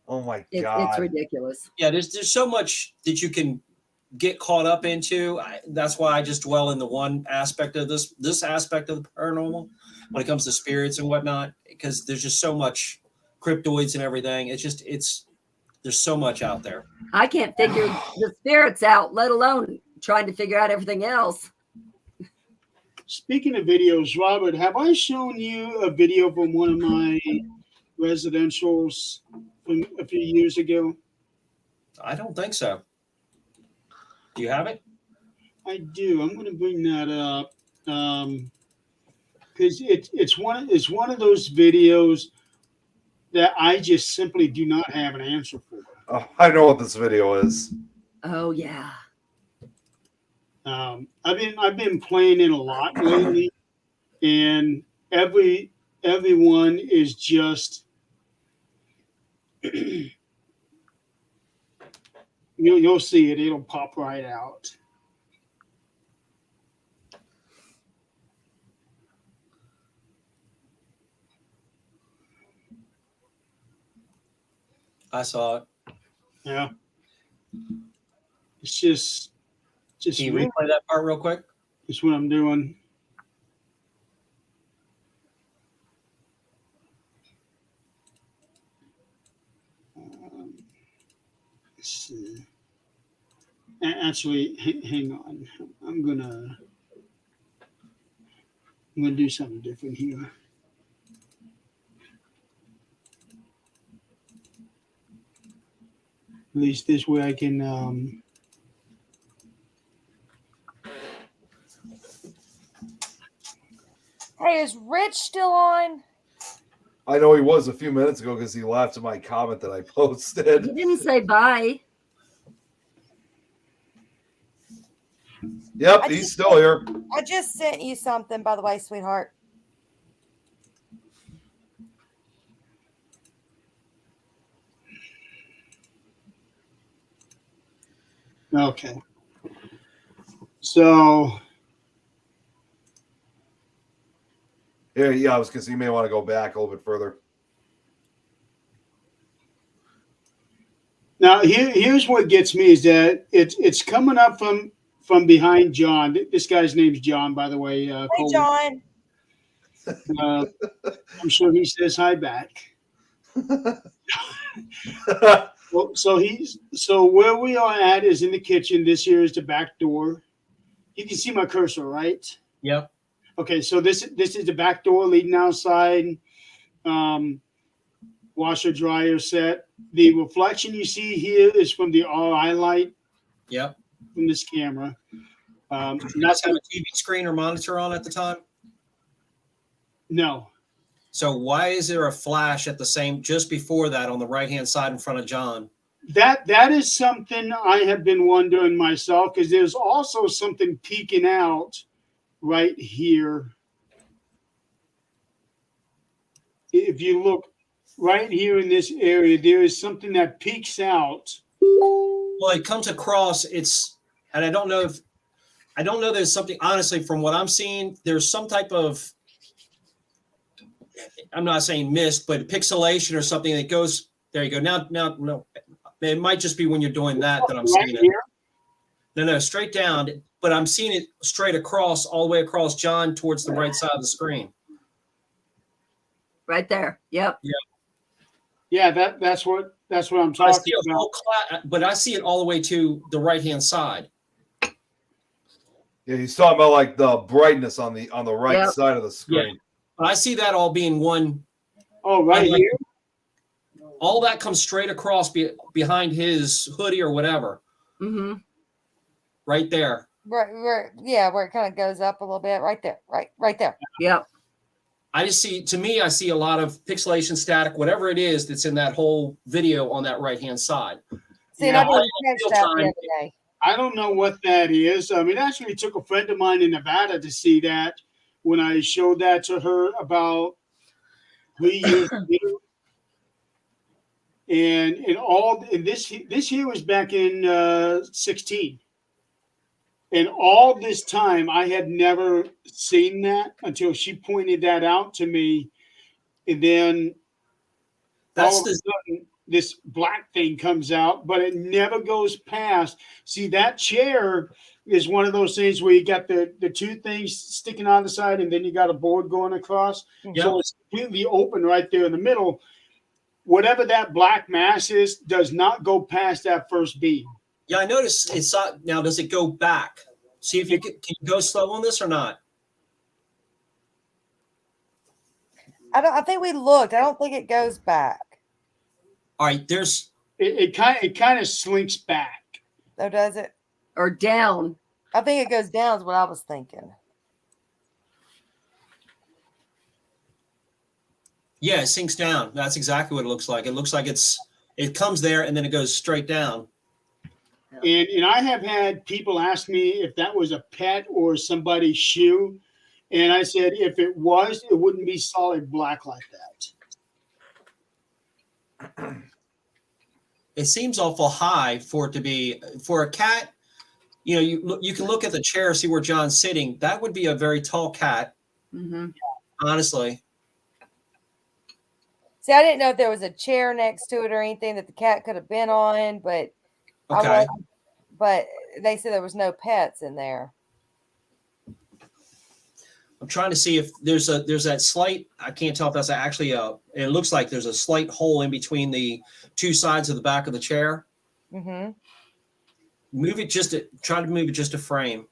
Oh my God. It's ridiculous. Yeah, there's so much that you can get caught up into. That's why I just dwell in the one aspect of this aspect of the paranormal when it comes to spirits and whatnot, because there's just so much cryptoids and everything. There's so much out there. I can't figure the spirits out, let alone trying to figure out everything else. Speaking of videos, Robert, have I shown you a video from one of my residentials from a few years ago? I don't think so. Do you have it? I do. I'm going to bring that up because it's one of those videos that I just simply do not have an answer for. Oh, I know what this video is. Oh yeah. I've been playing it a lot lately, and everyone is just you'll see it. It'll pop right out. I saw it. Yeah. It's just Can you replay that part real quick? That's what I'm doing. Let's see. Actually, hang on. I'm gonna do something different here. At least this way I can Hey, is Rich still on? I know he was a few minutes ago because he laughed at my comment that I posted. You didn't say bye. Yep, he's still here. I just sent you something, by the way, sweetheart. Okay. So Yeah, I was because you may want to go back a little bit further. now here's what gets me is that it's coming up from behind John. This guy's name's John, by the way. Hey, Coleman. John. I'm sure he says hi back. Well, so where we are at is in the kitchen. This here is the back door. You can see my cursor, right? Yep. Okay, so this is the back door leading outside. Washer dryer set. The reflection you see here is from the RI light. Yep. From this camera. Did you guys have a TV screen or monitor on at the time? No. So why is there a flash at the same just before that on the right hand side in front of John? That is something I have been wondering myself, because there's also something peeking out right here. If you look right here in this area, there is something that peeks out. Well, it comes across. And I don't know there's something, honestly, from what I'm seeing, there's some type of, I'm not saying mist, but pixelation or something that goes, there you go. Now, no, it might just be when you're doing that I'm Right seeing here? it. No, straight down, but I'm seeing it straight across, all the way across John towards the right side of the screen. Right there. Yep. Yeah, that's what I'm I talking see a about. whole but I see it all the way to the right hand side. Yeah, he's talking about like the brightness on the right Yep. side of the screen. But I see that all being one. Oh, right Like, here. all that comes straight across behind his hoodie or whatever. Mm-hmm. Right there. Right, where it kind of goes up a little bit, right there, right there. Yep. I see a lot of pixelation, static, whatever it is that's in that whole video on that right hand side. See, and I Yeah, didn't catch real that time. the other day. I don't know what that is. It actually took a friend of mine in Nevada to see that when I showed that to her about 3 years ago. And this year was back in 16. And all this time, I had never seen that until she pointed that out to me. And then all of a sudden, this black thing comes out, but it never goes past. See, that chair is one of those things where you got the two things sticking on the side, and then you got a board going across. Yep. So it's completely open right there in the middle. Whatever that black mass is does not go past that first beam. Yeah, I noticed it's now. Does it go back? See if you can you go slow on this or not. I think we looked. I don't think it goes back. All right, there's It kind of slinks back. Oh, does it? Or down. I think it goes down. Is what I was thinking. yeah, it sinks down. That's exactly what it looks like. It looks like it comes there and then it goes straight down. And I have had people ask me if that was a pet or somebody's shoe. And I said, if it was, it wouldn't be solid black like that. It seems awful high for it to be for a cat. You know, you can look at the chair, see where John's sitting. That would be a very tall cat, Mm-hmm. honestly. See, I didn't know if there was a chair next to it or anything that the cat could have been on, but Okay. but they said there was no pets in there. I'm trying to see if there's that slight. I can't tell if that's actually it looks like there's a slight hole in between the two sides of the back of the chair. Mm-hmm. Try to move it just a frame.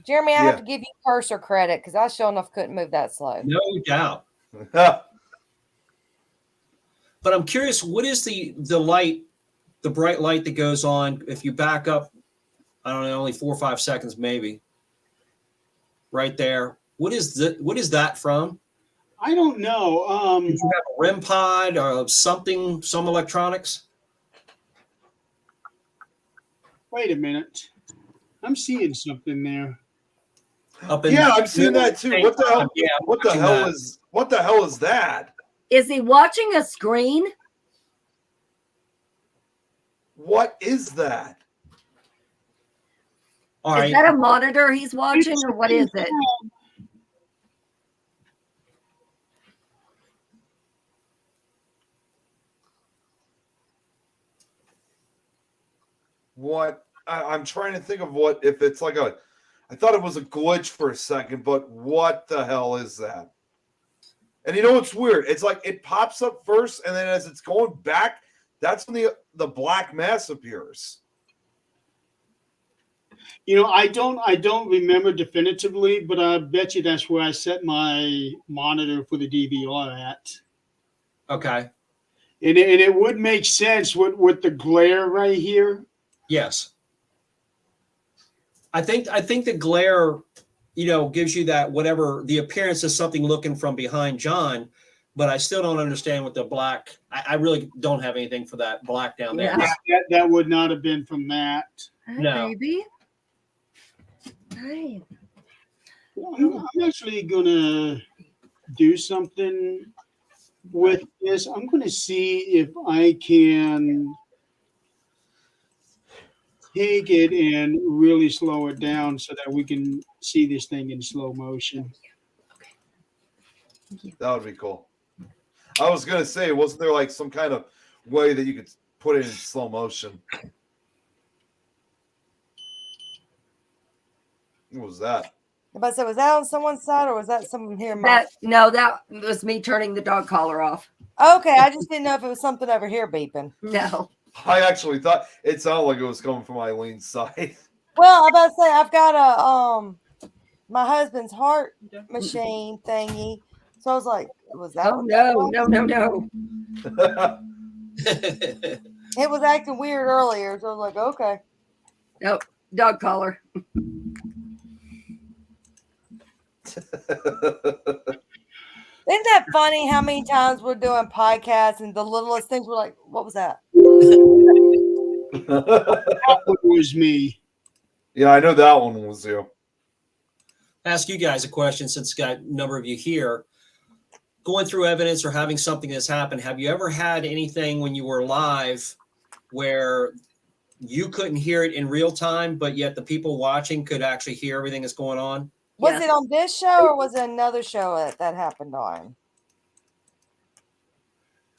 Jeremy, I Yeah. have to give you cursor credit because I sure enough couldn't move that slow. No doubt. But I'm curious, what is the light, the bright light that goes on if you back up, I don't know, only 4 or 5 seconds maybe. Right there. What is that from? I don't know. Did you have a REM pod or something, some electronics? Wait a minute. I'm seeing something there. Up in Yeah, I'm seeing that too. What the hell? Yeah, What the watching hell that. is? What the hell is that? Is he watching a screen? What is that? All Is right. that a monitor he's watching, or what is it? What? I'm trying to think of what if it's like a. I thought it was a glitch for a second, but what the hell is that? And you know what's weird? It's like it pops up first, and then as it's going back, that's when the black mass appears. You know, I don't remember definitively, but I bet you that's where I set my monitor for the DVR at. Okay. And it would make sense with the glare right here. Yes. I think the glare, gives you that whatever the appearance of something looking from behind John, but I still don't understand what the black. I really don't have anything for that black down there. Yeah. That would not have been from that. Hi, No. baby. Hi. I'm actually gonna do something with this. I'm gonna see if I can take it and really slow it down so that we can see this thing in slow motion. That would be cool. I was gonna say, wasn't there like some kind of way that you could put it in slow motion? What was that? But so was that on someone's side or was that someone here? That was me turning the dog collar off. Okay, I just didn't know if it was something over here beeping. No. I actually thought it sounded like it was coming from Eileen's side. Well, I'm about to say I've got a my husband's heart machine thingy. So I was like, was that? Oh no. It was acting weird earlier, so I was like, okay. Nope. Dog collar. Isn't that funny how many times we're doing podcasts and the littlest things we're like, what was that? That was me. Yeah, I know that one was you. Ask you guys a question since got a number of you here. Going through evidence or having something that's happened, have you ever had anything when you were live where you couldn't hear it in real time, but yet the people watching could actually hear everything that's going on? Was it on this show or was it another show that happened on?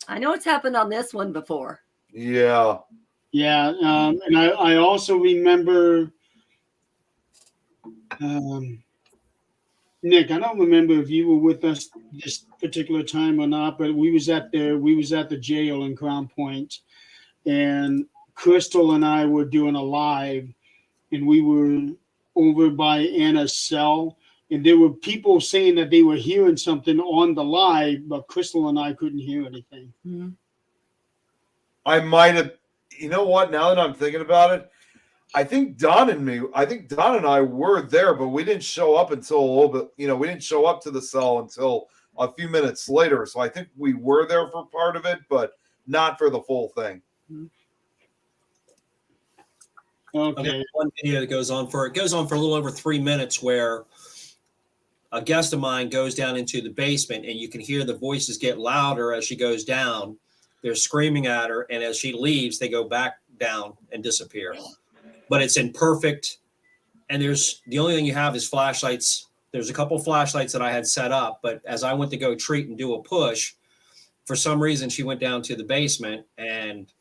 I know it's happened on this one before. Yeah. Yeah, and I also remember, Nick. I don't remember if you were with us this particular time or not, but we was at the jail in Crown Point, and Crystal and I were doing a live, and we were over by Anna's cell, and there were people saying that they were hearing something on the live, but Crystal and I couldn't hear anything. Mm-hmm. I might have, you know what, now that I'm thinking about it, I think Don and I were there, but we didn't show up until a little bit, we didn't show up to the cell until a few minutes later. So I think we were there for part of it, but not for the full thing. Okay. One video that goes on for a little over 3 minutes where a guest of mine goes down into the basement and you can hear the voices get louder as she goes down. They're screaming at her, and as she leaves, they go back down and disappear. But it's in perfect, and the only thing you have is flashlights. There's a couple flashlights that I had set up, but as I went to go treat and do a push, for some reason she went down to the basement, and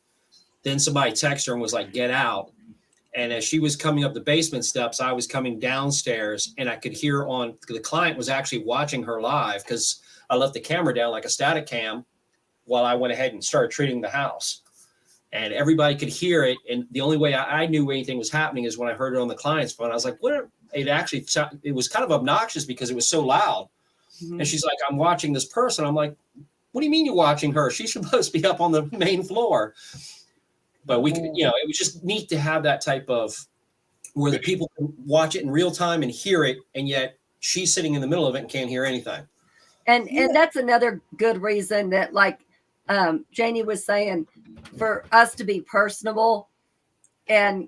then somebody texted her and was like, "Get out." And as she was coming up the basement steps, I was coming downstairs, and I could hear the client was actually watching her live because I left the camera down like a static cam while I went ahead and started treating the house. And everybody could hear it. And the only way I knew anything was happening is when I heard it on the client's phone. I was like, what? It was kind of obnoxious because it was so loud. Mm-hmm. And she's like, I'm watching this person. I'm like, what do you mean you're watching her? She's supposed to be up on the main floor. But we could, it was just neat to have that type of where the people can watch it in real time and hear it. And yet she's sitting in the middle of it and can't hear anything. And that's another good reason that, like Janie was saying, for us to be personable. And,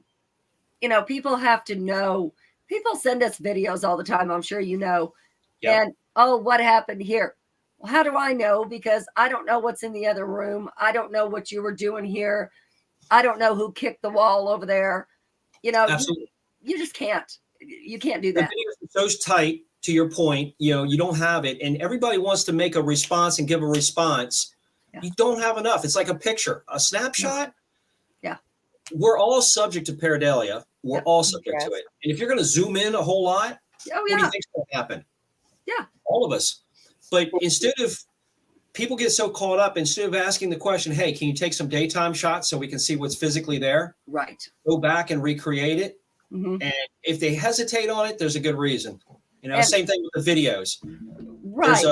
people have to know. People send us videos all the time, I'm sure you know. Yep. And, oh, what happened here? Well, how do I know? Because I don't know what's in the other room. I don't know what you were doing here. I don't know who kicked the wall over there. Absolutely. You just can't. You can't do that. The videos are so tight, to your point, you don't have it. And everybody wants to make a response and give a response. Yeah. You don't have enough. It's like a picture, a snapshot. Yeah. We're all subject to pareidolia. We're all subject to it. And if you're going to zoom in a whole lot, what do you think's going to happen? Yeah. All of us. But instead of people get so caught up, instead of asking the question, hey, can you take some daytime shots so we can see what's physically there? Right. Go back and recreate it. Mm-hmm. And if they hesitate on it, there's a good reason. Same thing with the videos. Right.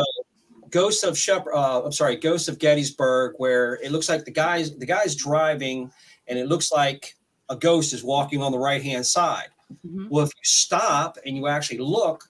Ghost of Gettysburg, where it looks like the guy's driving, and it looks like a ghost is walking on the right hand side. Mhm. Well, if you stop and you actually look,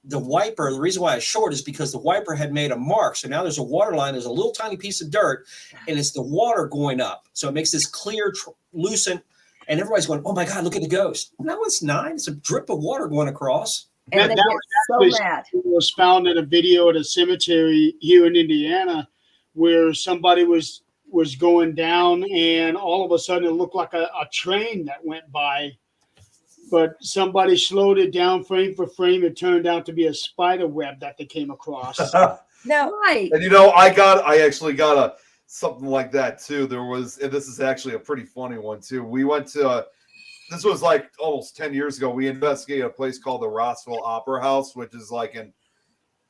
the wiper, the reason why it's short is because the wiper had made a mark. So now there's a water line, there's a little tiny piece of dirt, and it's the water going up. So it makes this clear, lucent, and everybody's going, oh my God, look at the ghost. No, it's not. It's a drip of water going across. And That- they that get was so mad. It was found in a video at a cemetery here in Indiana where somebody was going down, and all of a sudden it looked like a train that went by, but somebody slowed it down frame for frame. It turned out to be a spider web that they came across. Now, Right. And I actually got something like that too. And this is actually a pretty funny one too. We went to this was like almost 10 years ago. We investigated a place called the Rossville Opera House, which is like in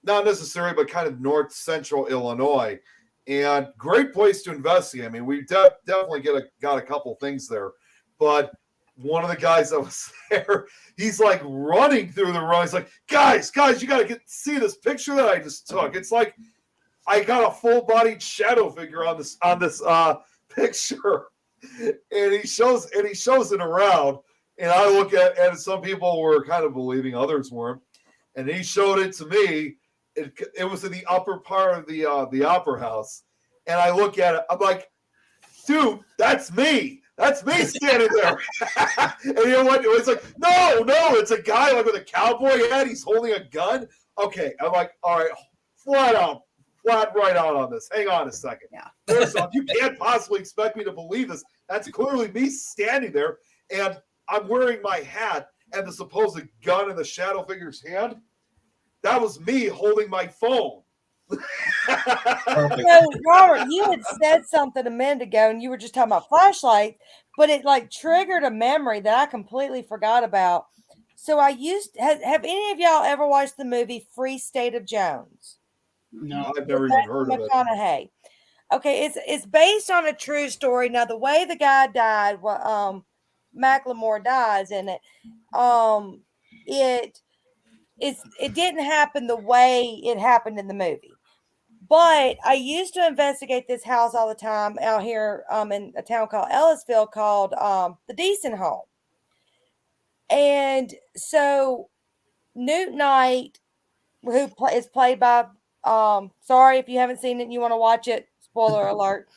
not necessarily, but kind of north central Illinois, and great place to investigate. I mean, we definitely got a couple things there, but one of the guys that was there, he's like running through the room. He's like, guys, you got to see this picture that I just took. It's like I got a full-bodied shadow figure on this picture, and he shows it around. And I look at, and some people were kind of believing, others weren't. And he showed it to me. It was in the upper part of the opera house, and I look at it. I'm like, dude, that's me. That's me standing there. And you know what? It was like, no, it's a guy like with a cowboy hat. He's holding a gun. Okay, I'm like, all right, flat right out on this. Hang on a second. Yeah. First off, you can't possibly expect me to believe this. That's clearly me standing there, and I'm wearing my hat and the supposed gun in the shadow figure's hand. That was me holding my phone. so Robert, you had said something a minute ago, and you were just talking about flashlight, but it like triggered a memory that I completely forgot about. So I have any of y'all ever watched the movie Free State of Jones? No. I've never even heard of it. McConaughey. Okay, it's based on a true story. Now the way the guy died, Macklemore dies in it. It didn't happen the way it happened in the movie. But I used to investigate this house all the time out here in a town called Ellisville called the Decent Home. And so Newt Knight, who is played by sorry if you haven't seen it and you want to watch it, spoiler alert,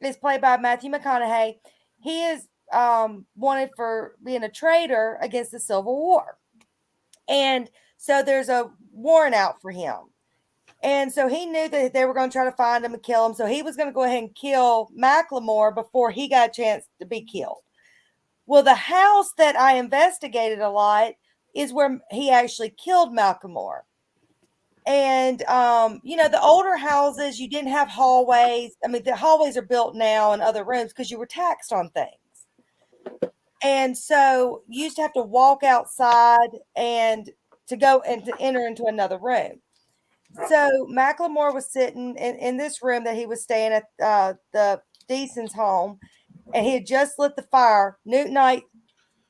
is played by Matthew McConaughey. He is wanted for being a traitor against the Civil War. And so there's a warrant out for him. And so he knew that they were going to try to find him and kill him. So he was going to go ahead and kill Macklemore before he got a chance to be killed. Well, the house that I investigated a lot is where he actually killed Macklemore. And, the older houses, you didn't have hallways. I mean, the hallways are built now in other rooms because you were taxed on things. And so you used to have to walk outside and to go and to enter into another room. So Macklemore was sitting in this room that he was staying at the Deason's home, and he had just lit the fire. Newt Knight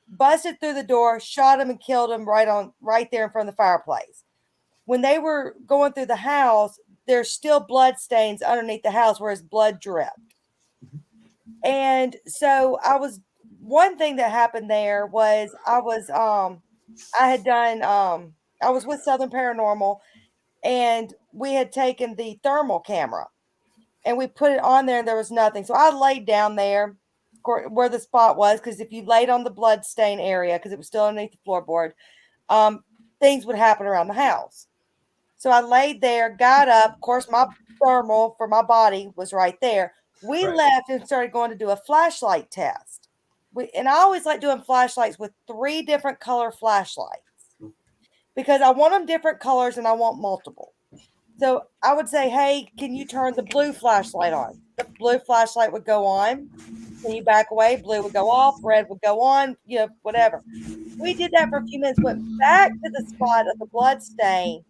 busted through the door, shot him, and killed him right there in front of the fireplace. When they were going through the house, there's still blood stains underneath the house where his blood dripped. And so one thing that happened there was I was with Southern Paranormal, and we had taken the thermal camera and we put it on there and there was nothing. So I laid down there where the spot was, because if you laid on the blood stain area, because it was still underneath the floorboard, things would happen around the house. So I laid there, got up. Of course, my thermal for my body was right there. We left and started going to do a flashlight test. And I always like doing flashlights with 3 different color flashlights, because I want them different colors and I want multiple. So I would say, hey, can you turn the blue flashlight on? The blue flashlight would go on. Can you back away? Blue would go off. Red would go on. Whatever. We did that for a few minutes, went back to the spot of the blood stain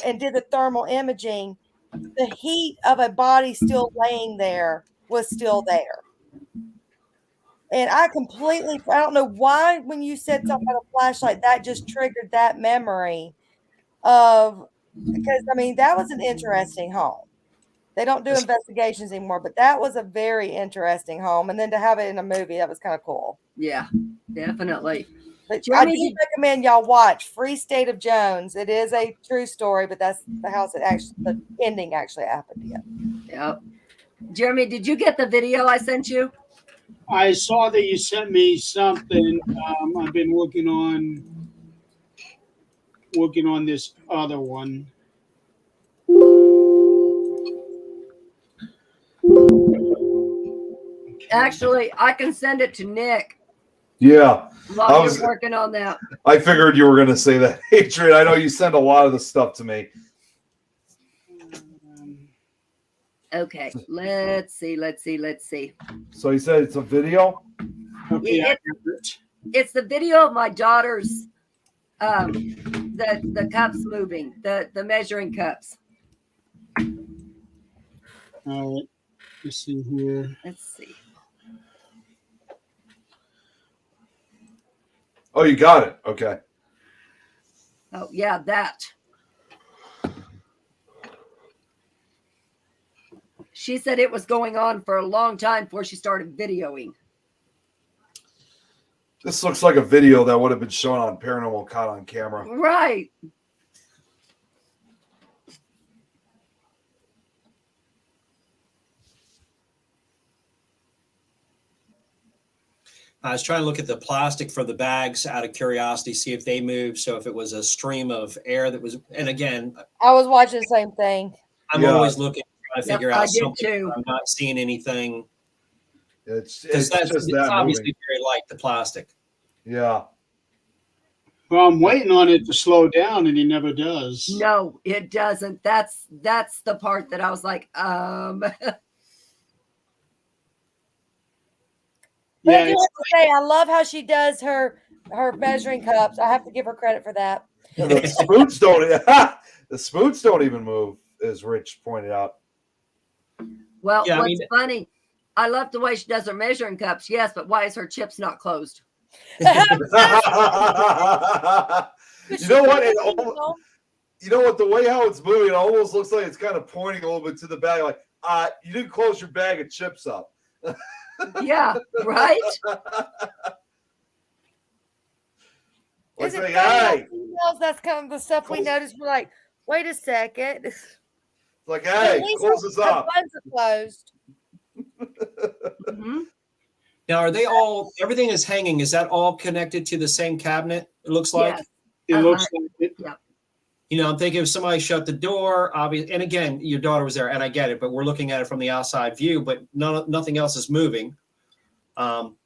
and did the thermal imaging. The heat of a body still laying there was still there. And I don't know why, when you said something about a flashlight, that just triggered that memory of because I mean that was an interesting home. They don't do investigations anymore, but that was a very interesting home. And then to have it in a movie, that was kind of cool. Yeah, definitely. But Jeremy, I do recommend y'all watch Free State of Jones. It is a true story, but that's the house that actually the ending actually happened in. Yep. Jeremy, did you get the video I sent you? I saw that you sent me something. I've been working on this other one. Actually, I can send it to Nick Yeah. while you're working on that. I figured you were going to say that, Adrian. I know you send a lot of the stuff to me. Okay, let's see. So you said it's a video? Okay, It's the video of my daughter's the cups moving, the measuring cups. all right. Let's see here. Let's see. Oh, you got it. Okay. Oh, yeah, that. She said it was going on for a long time before she started videoing. This looks like a video that would have been shown on Paranormal Caught on Camera. Right. I was trying to look at the plastic for the bags out of curiosity, see if they moved. So if it was a stream of air that was, and again, I was watching the same thing. I'm always looking, trying to figure Yep, out I did something. too. I'm not seeing anything It's because just it's that obviously moving. very light, the plastic. Yeah. Well, I'm waiting on it to slow down, and it never does. No, it doesn't. That's the part that I was like, But I Yeah, do have to say, I love how she does her measuring cups. I have to give her credit for that. And the spoons don't. The spoons don't even move, as Rich pointed out. well, Yeah, I what's mean- funny, I love the way she does her measuring cups, yes, but why is her chips not closed? You know what? You know what? The way how it's moving, it almost looks like it's kind of pointing a little bit to the bag. Like, you didn't close your bag of chips up. Yeah, right? Is it Like, funny how hey, females, that's kind of the stuff we notice. We're like, wait a second. like, At hey, least close this her up. buns are closed. Mhm. Now, are they all, everything is hanging? Is that all connected to the same cabinet? It looks like, Yes. it looks like it. you know, I'm thinking if somebody shut the door, obviously, and again, your daughter was there and I get it, but we're looking at it from the outside view, but nothing else is moving.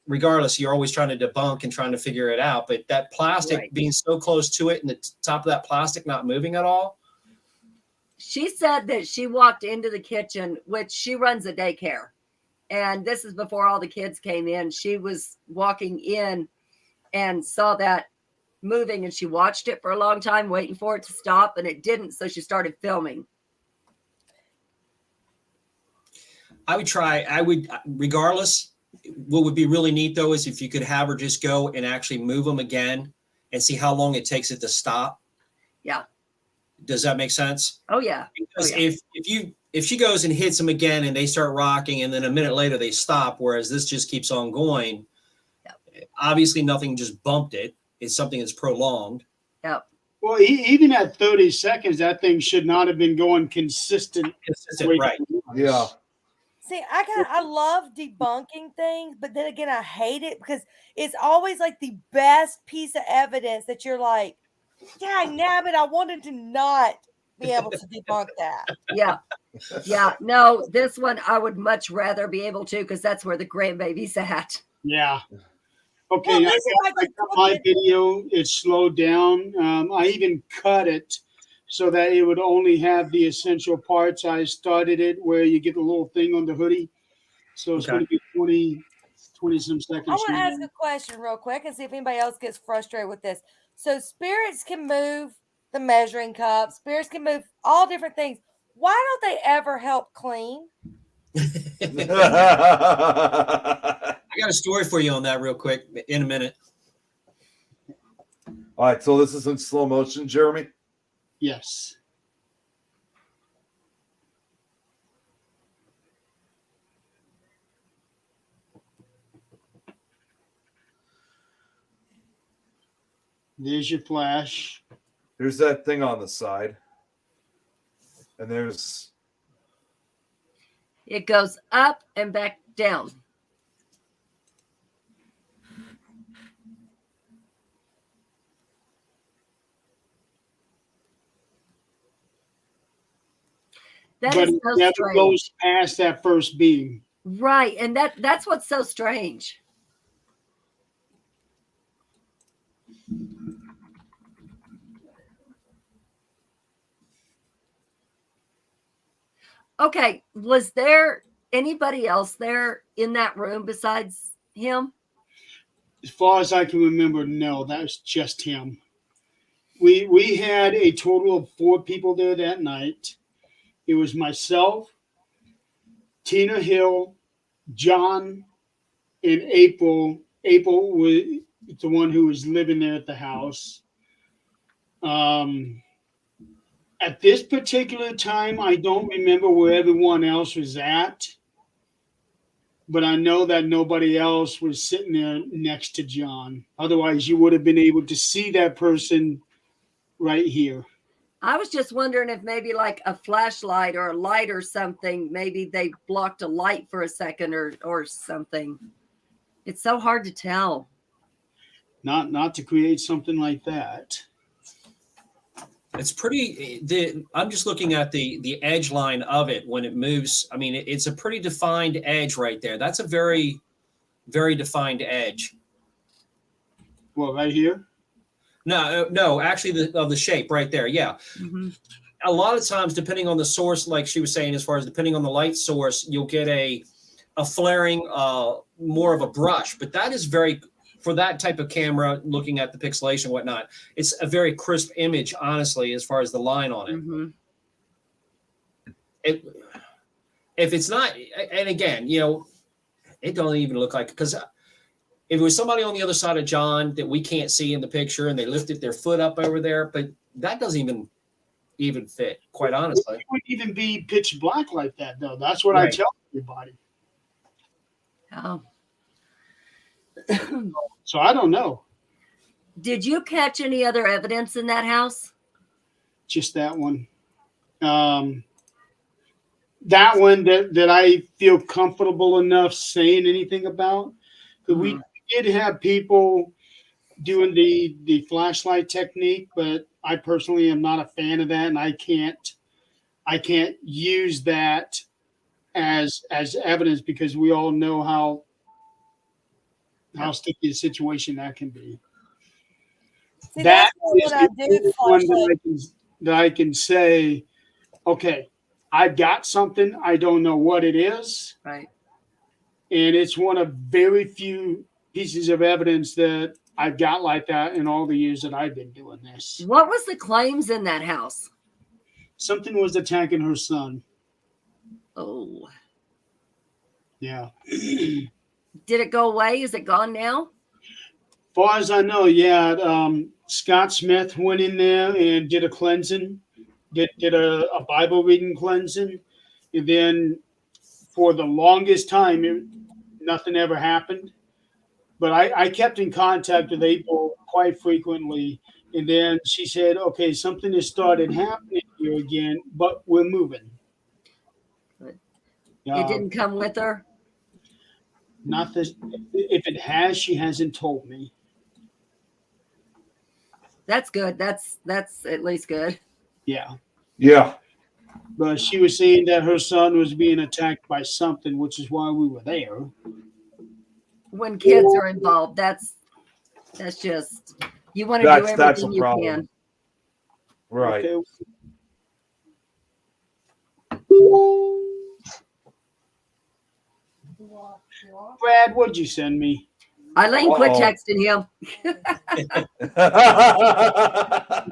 Regardless, you're always trying to debunk and trying to figure it out, but that plastic Right. being so close to it and the top of that plastic not moving at all. She said that she walked into the kitchen, which she runs a daycare. And this is before all the kids came in. She was walking in and saw that moving, and she watched it for a long time, waiting for it to stop, and it didn't. So she started filming. I would, regardless, what would be really neat though is if you could have her just go and actually move them again and see how long it takes it to stop. Yeah. Does that make sense? Oh, yeah. Because Oh, yeah. if she goes and hits them again and they start rocking and then a minute later they stop, whereas this just keeps on going, obviously nothing just bumped it. It's something that's prolonged. Yep. Well, even at 30 seconds, that thing should not have been going consistent. Right. Yeah. See, I love debunking things, but then again, I hate it because it's always like the best piece of evidence that you're like, dang nabbit, I wanted to not be able to debunk that. Yeah. Yeah. No, this one I would much rather be able to, because that's where the grandbaby's at. Yeah. Okay, Well, I this is got, like I got my video. It slowed down. I even cut it so that it would only have the essential parts. I started it where you get the little thing on the hoodie. So it's Okay. going to be 20 some seconds. I want to ask long. a question real quick and see if anybody else gets frustrated with this. So spirits can move the measuring cup. Spirits can move all different things. Why don't they ever help clean? I got a story for you on that real quick in a minute. All right, so this is in slow motion, Jeremy. Yes. There's your flash. There's that thing on the side. And there's It goes up and back down. That but is it so never strange. goes past that first beam. Right. And that's what's so strange. Okay. Was there anybody else there in that room besides him? As far as I can remember, no, that was just him. We had a total of 4 people there that night. It was myself, Tina Hill, John, and April. April was the one who was living there at the house. At this particular time, I don't remember where everyone else was at, but I know that nobody else was sitting there next to John. Otherwise, you would have been able to see that person right here. I was just wondering if maybe like a flashlight or a light or something, maybe they blocked a light for a second or something. It's so hard to tell. Not to create something like that. It's pretty. I'm just looking at the edge line of it when it moves. I mean, it's a pretty defined edge right there. That's a very, very defined edge. Well, right here. No, actually, of the shape right there. Yeah. Mm-hmm. A lot of times, depending on the source, like she was saying, as far as depending on the light source, you'll get a flaring, more of a brush. But that is very, for that type of camera, looking at the pixelation and whatnot, it's a very crisp image, honestly, as far as the line on it. Mm-hmm. If it's not, and again, it don't even look like, because if it was somebody on the other side of John that we can't see in the picture and they lifted their foot up over there, but that doesn't even fit, quite honestly. It wouldn't even be pitch black like that, though. That's what Right. I tell everybody. Oh. So I don't know. Did you catch any other evidence in that house? Just that one. That one that I feel comfortable enough saying anything about. Because we did have people doing the flashlight technique, but I personally am not a fan of that, and I can't use that as evidence, because we all know how sticky a situation that can be. See, That that's why is when I the do only the one flashlight, that I can say, okay, I've got something, I don't know what it is, Right. and it's one of very few pieces of evidence that I've got like that in all the years that I've been doing this. What was the claims in that house? Something was attacking her son. Oh. Yeah. Did it go away? Is it gone now? Far as I know, yeah. Scott Smith went in there and did a cleansing, did a Bible reading cleansing, and then for the longest time, nothing ever happened. But I kept in contact with April quite frequently, and then she said, "Okay, something has started happening here again, but we're moving." Good. It didn't come with her? Not this. If it has, she hasn't told me. That's good. That's at least good. Yeah. Yeah. But she was saying that her son was being attacked by something, which is why we were there. When kids are involved, that's just, you want to do That's everything a you problem. can. Right. Okay. Brad, what'd you send me? Eileen, quit Uh-oh. texting him.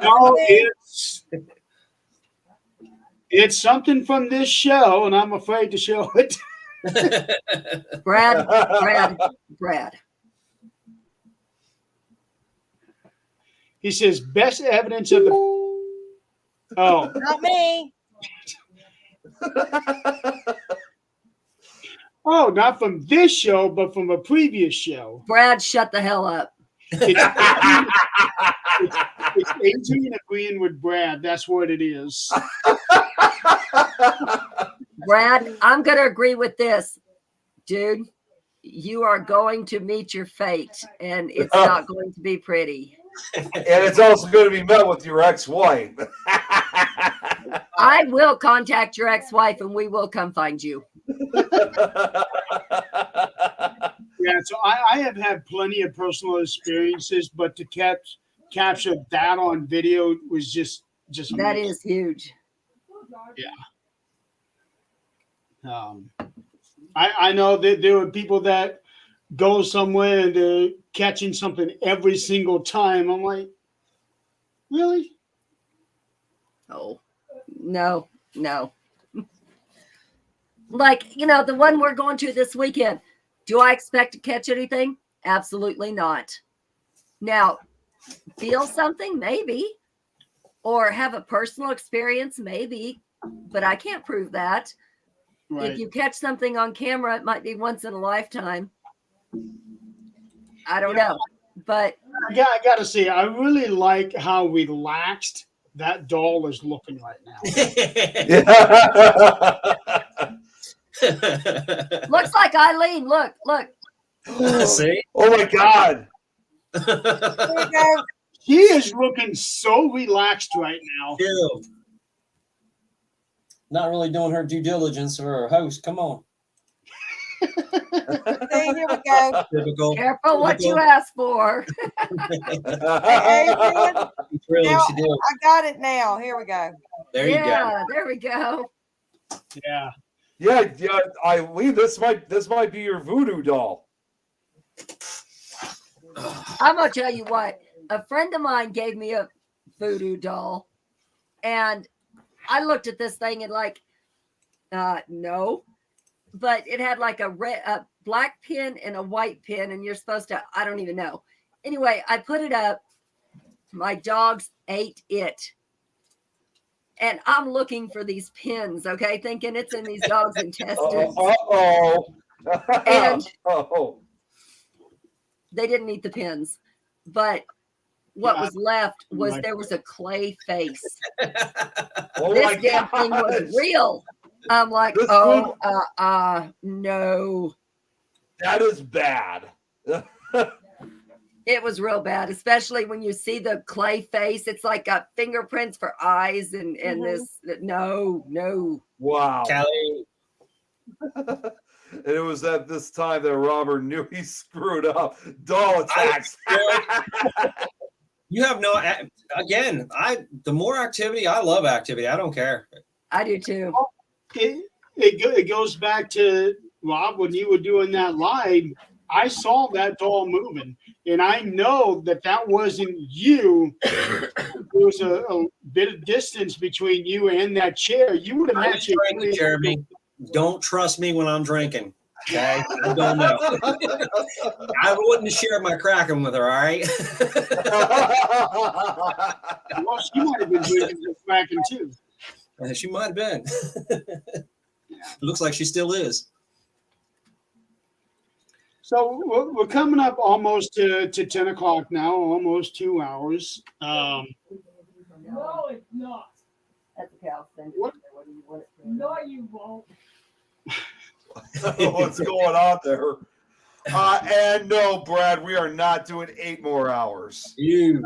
No, it's something from this show, and I'm afraid to show it. Brad. He says, best evidence of the. Oh, not me. oh, not from this show, but from a previous show. Brad, shut the hell up. It's Adrian agreeing with Brad. That's what it is. Brad, I'm going to agree with this. Dude, you are going to meet your fate, and it's not going to be pretty. And it's also going to be met with your ex-wife. I will contact your ex-wife, and we will come find you. Yeah, so I have had plenty of personal experiences, but to capture that on video was just That amazing. is huge. I know that there are people that go somewhere and they're catching something every single time. I'm like, really? Oh, no. Like, the one we're going to this weekend. Do I expect to catch anything? Absolutely not. Now, feel something? Maybe. Or have a personal experience? Maybe. But I can't prove that. Right. If you catch something on camera, it might be once in a lifetime. I don't know. But I got to say, I really like how relaxed that doll is looking right now. looks like Eileen. Look. See? Oh my God. She is looking so relaxed right now. Ew. Not really doing her due diligence for her host. Come on. See, here we go. Typical. Careful what you ask for. Hey, Adrian, Really, now, she did. I got it now. Here we go. There you go. There we go. Yeah. Yeah, Eileen, this might be your voodoo doll. I'm gonna tell you what. A friend of mine gave me a voodoo doll, and I looked at this thing and no, but it had like a black pin and a white pin, and you're supposed to, I don't even know. Anyway, I put it up. My dogs ate it. And I'm looking for these pins, okay, thinking it's in these dogs' intestines. And they didn't eat the pins. But what was left was there was a clay face. This damn thing was real. I'm like, no. That is bad. It was real bad, especially when you see the clay face. It's like got fingerprints for eyes and this. No. Wow. Callie. And it was at this time that Robert knew he screwed up. Doll attacks. You have no, again, the more activity, I love activity. I don't care. I do too. It goes back to, Rob, when you were doing that live, I saw that doll moving, and I know that wasn't you. There was a bit of distance between you and that chair. You would have had drinking, Jeremy. Don't trust me when I'm drinking. Okay, I don't know. I wouldn't share my Kraken with her. All right. Well, she might have been drinking the Kraken too. She might have been. It looks like she still is. So we're coming up almost to 10 o'clock now, almost 2 hours. No, it's not. That's a cow thing. What? No, you won't. What's going on there? And no, Brad, we are not doing 8 more hours. You.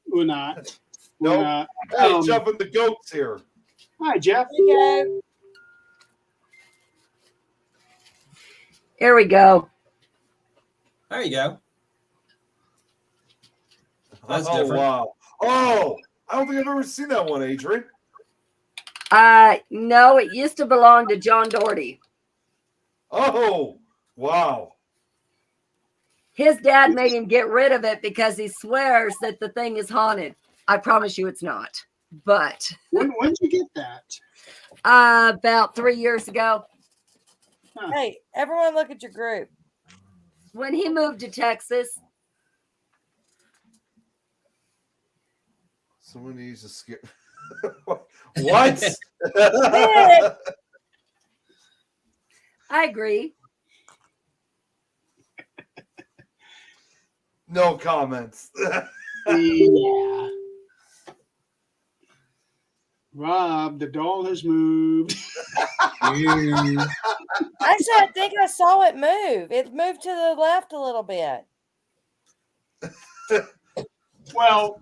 We're not. Nope. We're not. Hey, jumping the goats here. Hi, Jeff. Here we go. There you go. That's oh, different. Wow. Oh, I don't think I've ever seen that one, Adrian. No, it used to belong to John Doherty. Oh, wow. His dad made him get rid of it because he swears that the thing is haunted. I promise you it's not. But when did you get that? About 3 years ago. Hey, everyone look at your group. When he moved to Texas. Someone needs to skip. What? I agree. No comments. Yeah. Rob, the doll has moved. Actually, I think I saw it move. It moved to the left a little bit. Well,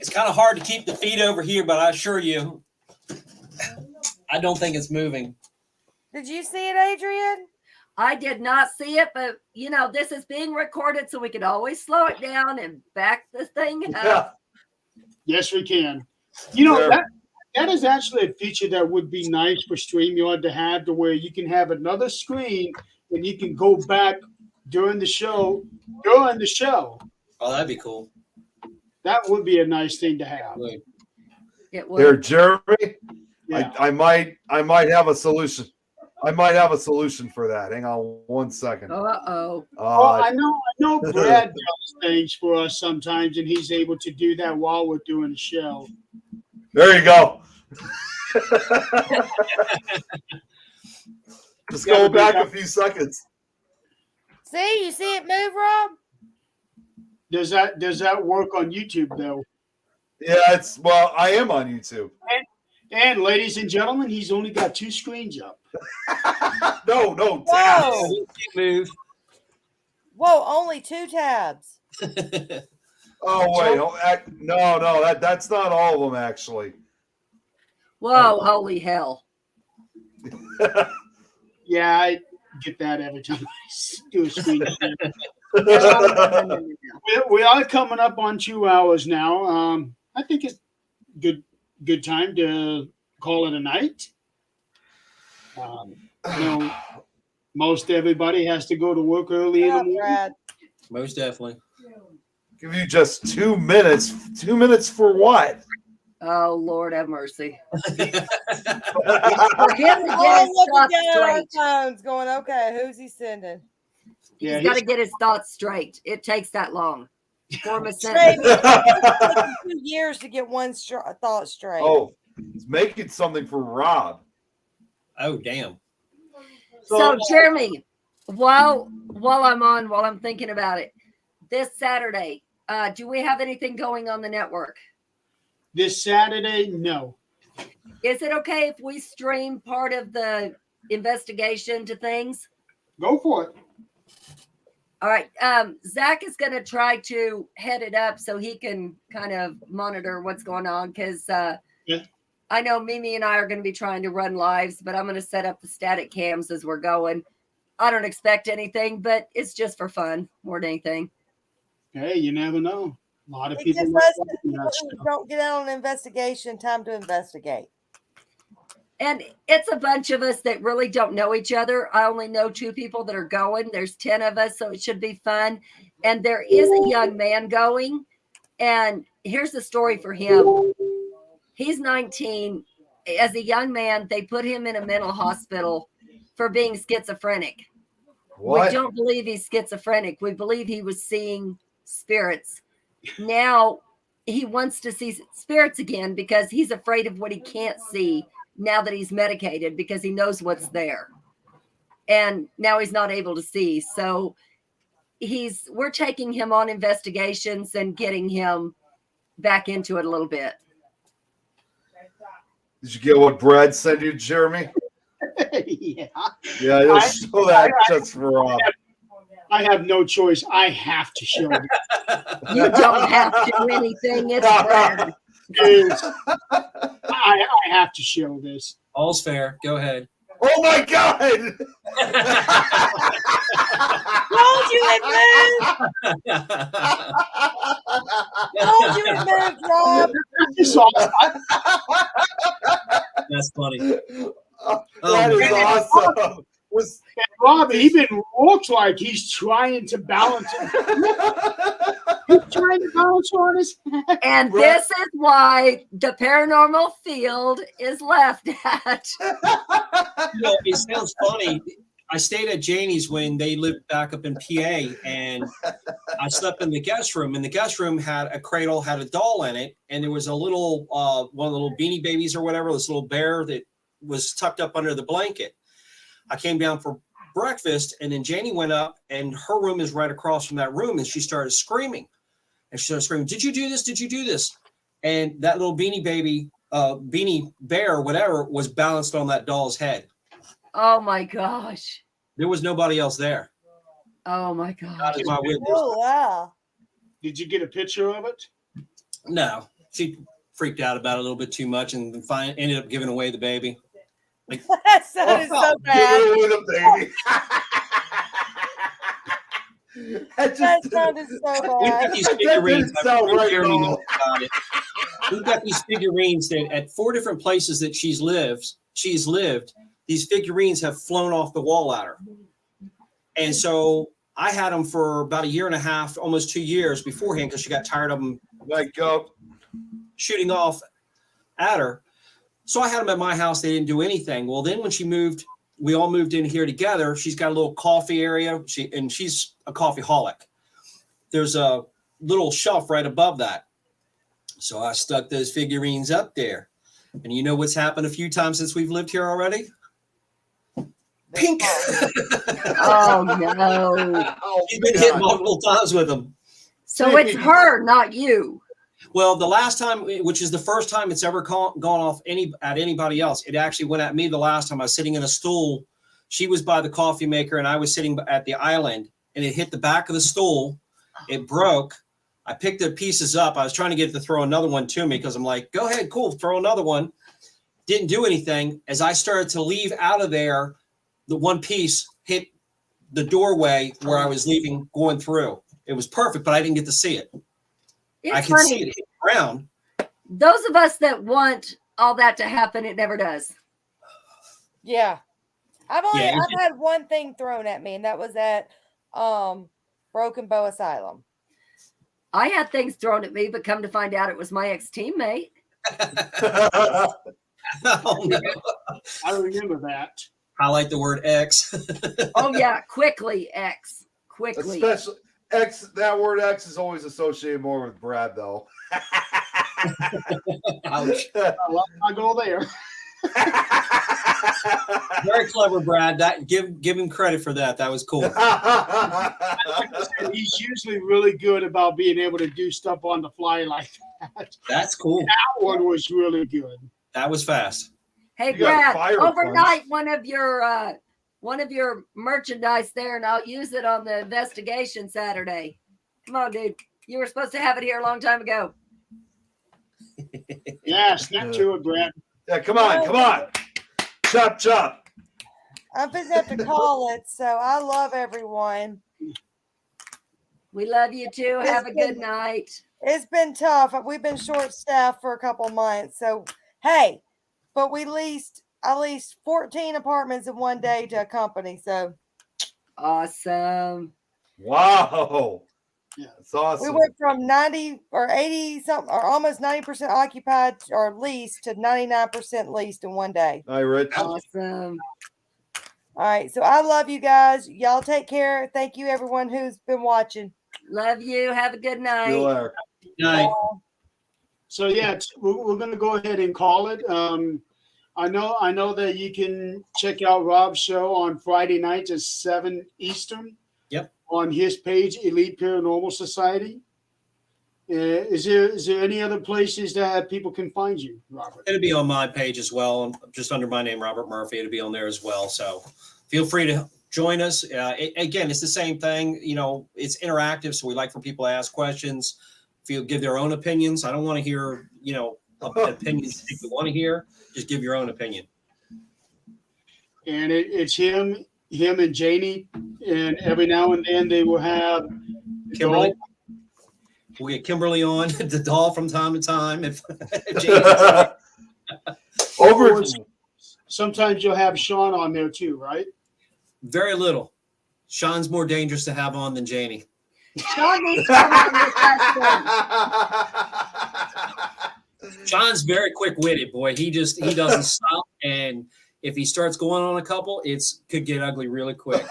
It's kind of hard to keep the feet over here, but I assure you, I don't think it's moving. Did you see it, Adrian? I did not see it, but you know, this is being recorded, so we can always slow it down and back the thing up. Yeah. yes, we can. You know, Yeah. that is actually a feature that would be nice for StreamYard to have, to where you can have another screen and you can go back during the show. Oh, that'd be cool. That would be a nice thing to have. Would. It Here, was. Jeremy. Yeah. I might have a solution. I might have a solution for that. Hang on 1 second. Uh-oh. Well, I know Brad does things for us sometimes, and he's able to do that while we're doing the show. There you go. Just go back a few seconds. See, you see it move, Rob? Does that work on YouTube though? Yeah, well, I am on YouTube. And ladies and gentlemen, he's only got 2 screens up. No, Whoa. Move. Whoa, only 2 tabs. Oh wait, no, that's not all of them actually. Whoa, holy hell. Yeah, I get that every time I do a screen share. We are coming up on 2 hours now. I think it's good time to call it a night. You know, most everybody has to go to work early in the morning. Brad. Most definitely. Give you just 2 minutes. 2 minutes for what? Oh, Lord have mercy. Oh, For him to get his looking thoughts down at our straight. phones going, okay, who's he sending? Yeah, He's got to get his thoughts straight. It takes that long. Form a Straight. sentence. It's taken 2 years to get one thought straight. Oh, he's making something for Rob. Oh, damn. So, Jeremy, while I'm thinking about it, this Saturday, do we have anything going on the network? This Saturday, no. Is it okay if we stream part of the investigation to things? Go for it. All right. Zach is going to try to head it up so he can kind of monitor what's going on because Yeah. I know Mimi and I are going to be trying to run lives, but I'm going to set up the static cams as we're going. I don't expect anything, but it's just for fun more than anything. Hey, you never know. A lot of It people just like lets watching people that who stuff. don't get out on an investigation time to investigate. And it's a bunch of us that really don't know each other. I only know 2 people that are going. There's 10 of us, so it should be fun. And there is a young man going. And here's the story for him. He's 19. As a young man, they put him in a mental hospital for being schizophrenic. What? We don't believe he's schizophrenic. We believe he was seeing spirits. Now he wants to see spirits again because he's afraid of what he can't see now that he's medicated because he knows what's there. And now he's not able to see. So we're taking him on investigations and getting him back into it a little bit. Did you get what Brad sent you, Jeremy? Yeah. Yeah, you'll show that just for Rob. I have no choice. I have to show it. You don't have to do anything. It's Brad. I have to show this. All's fair. Go ahead. Oh my God! Told you it moved. Told you it moved, Rob. It's awesome. That's funny. That is awesome. Was Rob even looks like he's trying to balance it. He's trying to balance on his head. And this is why the paranormal field is left at. You know, it sounds funny. I stayed at Janie's when they lived back up in PA, and I slept in the guest room. And the guest room had a cradle, had a doll in it, and there was a little one of the little Beanie Babies or whatever, this little bear that was tucked up under the blanket. I came down for breakfast, and then Janie went up, and her room is right across from that room, and she started screaming. And she started screaming, "Did you do this? Did you do this?" And that little beanie baby, beanie bear, whatever, was balanced on that doll's head. Oh my gosh. There was nobody else there. Oh my That gosh. is my witness. Oh wow. Did you get a picture of it? No, she freaked out about it a little bit too much, and ended up giving away the baby. Like, That sounded so Give bad. away the baby. That That just sounded so we've bad. got these That figurines. didn't sound right at Jeremy all. knows about it. We've got these figurines that at 4 different places that she's lived, these figurines have flown off the wall at her. And so I had them for about 1.5 years, almost 2 years beforehand, because she got tired of them Like go. shooting off at her. So I had them at my house. They didn't do anything. Well, then when she moved, we all moved in here together. She's got a little coffee area. She's a coffeeholic. There's a little shelf right above that. So I stuck those figurines up there. And you know what's happened a few times since we've lived here already? Pink. Oh no. Oh, She's been hit multiple times with them. So it's her, not you. Well, the last time, which is the first time it's ever gone off at anybody else, it actually went at me the last time. I was sitting in a stool. She was by the coffee maker, and I was sitting at the island, and it hit the back of the stool. It broke. I picked the pieces up. I was trying to get it to throw another one to me because I'm like, go ahead, cool, throw another one. Didn't do anything. As I started to leave out of there, the one piece hit the doorway where I was leaving, going through. It was perfect, but I didn't get to see it. I It's can see funny. it hit the ground. Those of us that want all that to happen, it never does. Yeah. I've Yeah, had one thing thrown at me, and that was at Broken Bow Asylum. I had things thrown at me, but come to find out it was my ex-teammate. Oh, no. I remember that. Highlight the word X. Oh yeah, quickly, X. Quickly. Especially X. That word X is always associated more with Brad, though. Ouch. Well, I go there. Very clever, Brad. That give him credit for that. That was cool. He's usually really good about being able to do stuff on the fly like that. That's cool. That one was really good. That was fast. Hey You got Brad, fire overnight one of your merchandise there, and I'll use it on the investigation Saturday. Come on, dude. You were supposed to have it here a long time ago. Yeah, snap to it, Brad. Yeah, come on. Chop, chop. I'm just have to call it. So I love everyone. We love you too. Have a good night. It's been tough. We've been short staffed for a couple of months. So hey, but I leased 14 apartments in one day to a company. So Awesome. Wow. Yeah. That's awesome. we went from 90 or 80 something or almost 90% occupied or leased to 99% leased in one day. Hi, Rich. Awesome. All right. So I love you guys. Y'all take care. Thank you, everyone who's been watching. Love you. Have a good See you night. later. Night. So yeah, we're going to go ahead and call it. I know that you can check out Rob's show on Friday nights at 7 Eastern. Yep. On his page, Elite Paranormal Society. Is there any other places that people can find you, Robert? It'll be on my page as well, just under my name, Robert Murphy. It'll be on there as well. So feel free to join us. Again, it's the same thing. You know, it's interactive, so we like for people to ask questions, give their own opinions. I don't want to hear, opinions that you want to hear. Just give your own opinion. And it's him and Janie, and every now and then they will have Kimberly. We'll get Kimberly on the doll from time to time. If Over. Sometimes you'll have Sean on there too, right? Very little. Sean's more dangerous to have on than Janie. Sean needs to come on this last Sean's very quick-witted, boy. He doesn't stop, and if he starts going on a couple, could get ugly really quick.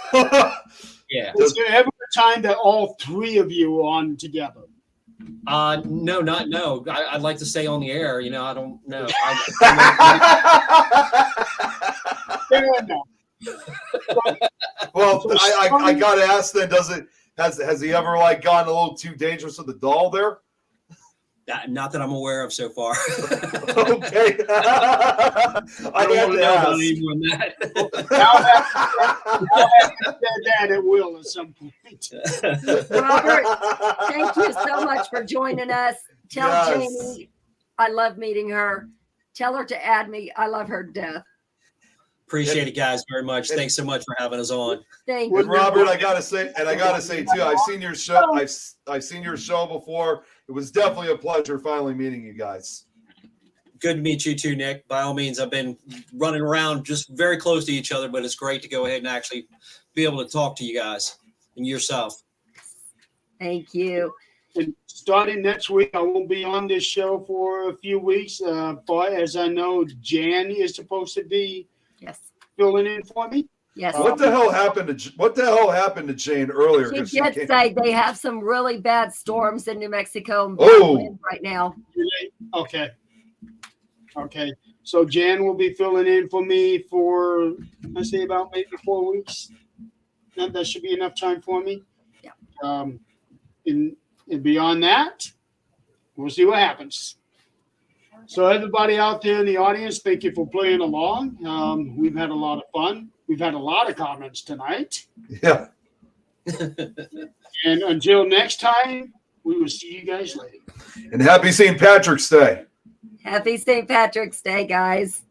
Yeah. Is there ever a time that all three of you are on together? No. I'd like to stay on the air. I don't know. Fair enough. Well, I got to ask then, has he ever like gotten a little too dangerous with the doll there? Not that I'm aware of so far. Okay. I don't had want to to know about ask. any more than that. Now that you said that, it will at some point. Robert, thank you so much for joining us. Tell Yes. Jamie I love meeting her. Tell her to add me. I love her to death. Appreciate it, guys, very much. Thanks so much for having us on. Thank And you. Robert, I gotta say too, I've seen your show. I've seen your show before. It was definitely a pleasure finally meeting you guys. Good to meet you too, Nick. By all means, I've been running around just very close to each other, but it's great to go ahead and actually be able to talk to you guys and yourself. Thank you. And starting next week, I won't be on this show for a few weeks. But as I know, Jan is supposed to be filling in for me. Yes. What the hell happened to Jane earlier? She 'Cause did came- say they have some really bad storms in New Mexico and bad Oh. wind right now. Okay. Okay. So Jan will be filling in for me for, let's say, about maybe 4 weeks. That should be enough time for me. Yeah. And beyond that, we'll see what happens. So everybody out there in the audience, thank you for playing along. We've had a lot of fun. We've had a lot of comments tonight. Yeah. And until next time, we will see you guys later. And happy St. Patrick's Day. Happy St. Patrick's Day, guys.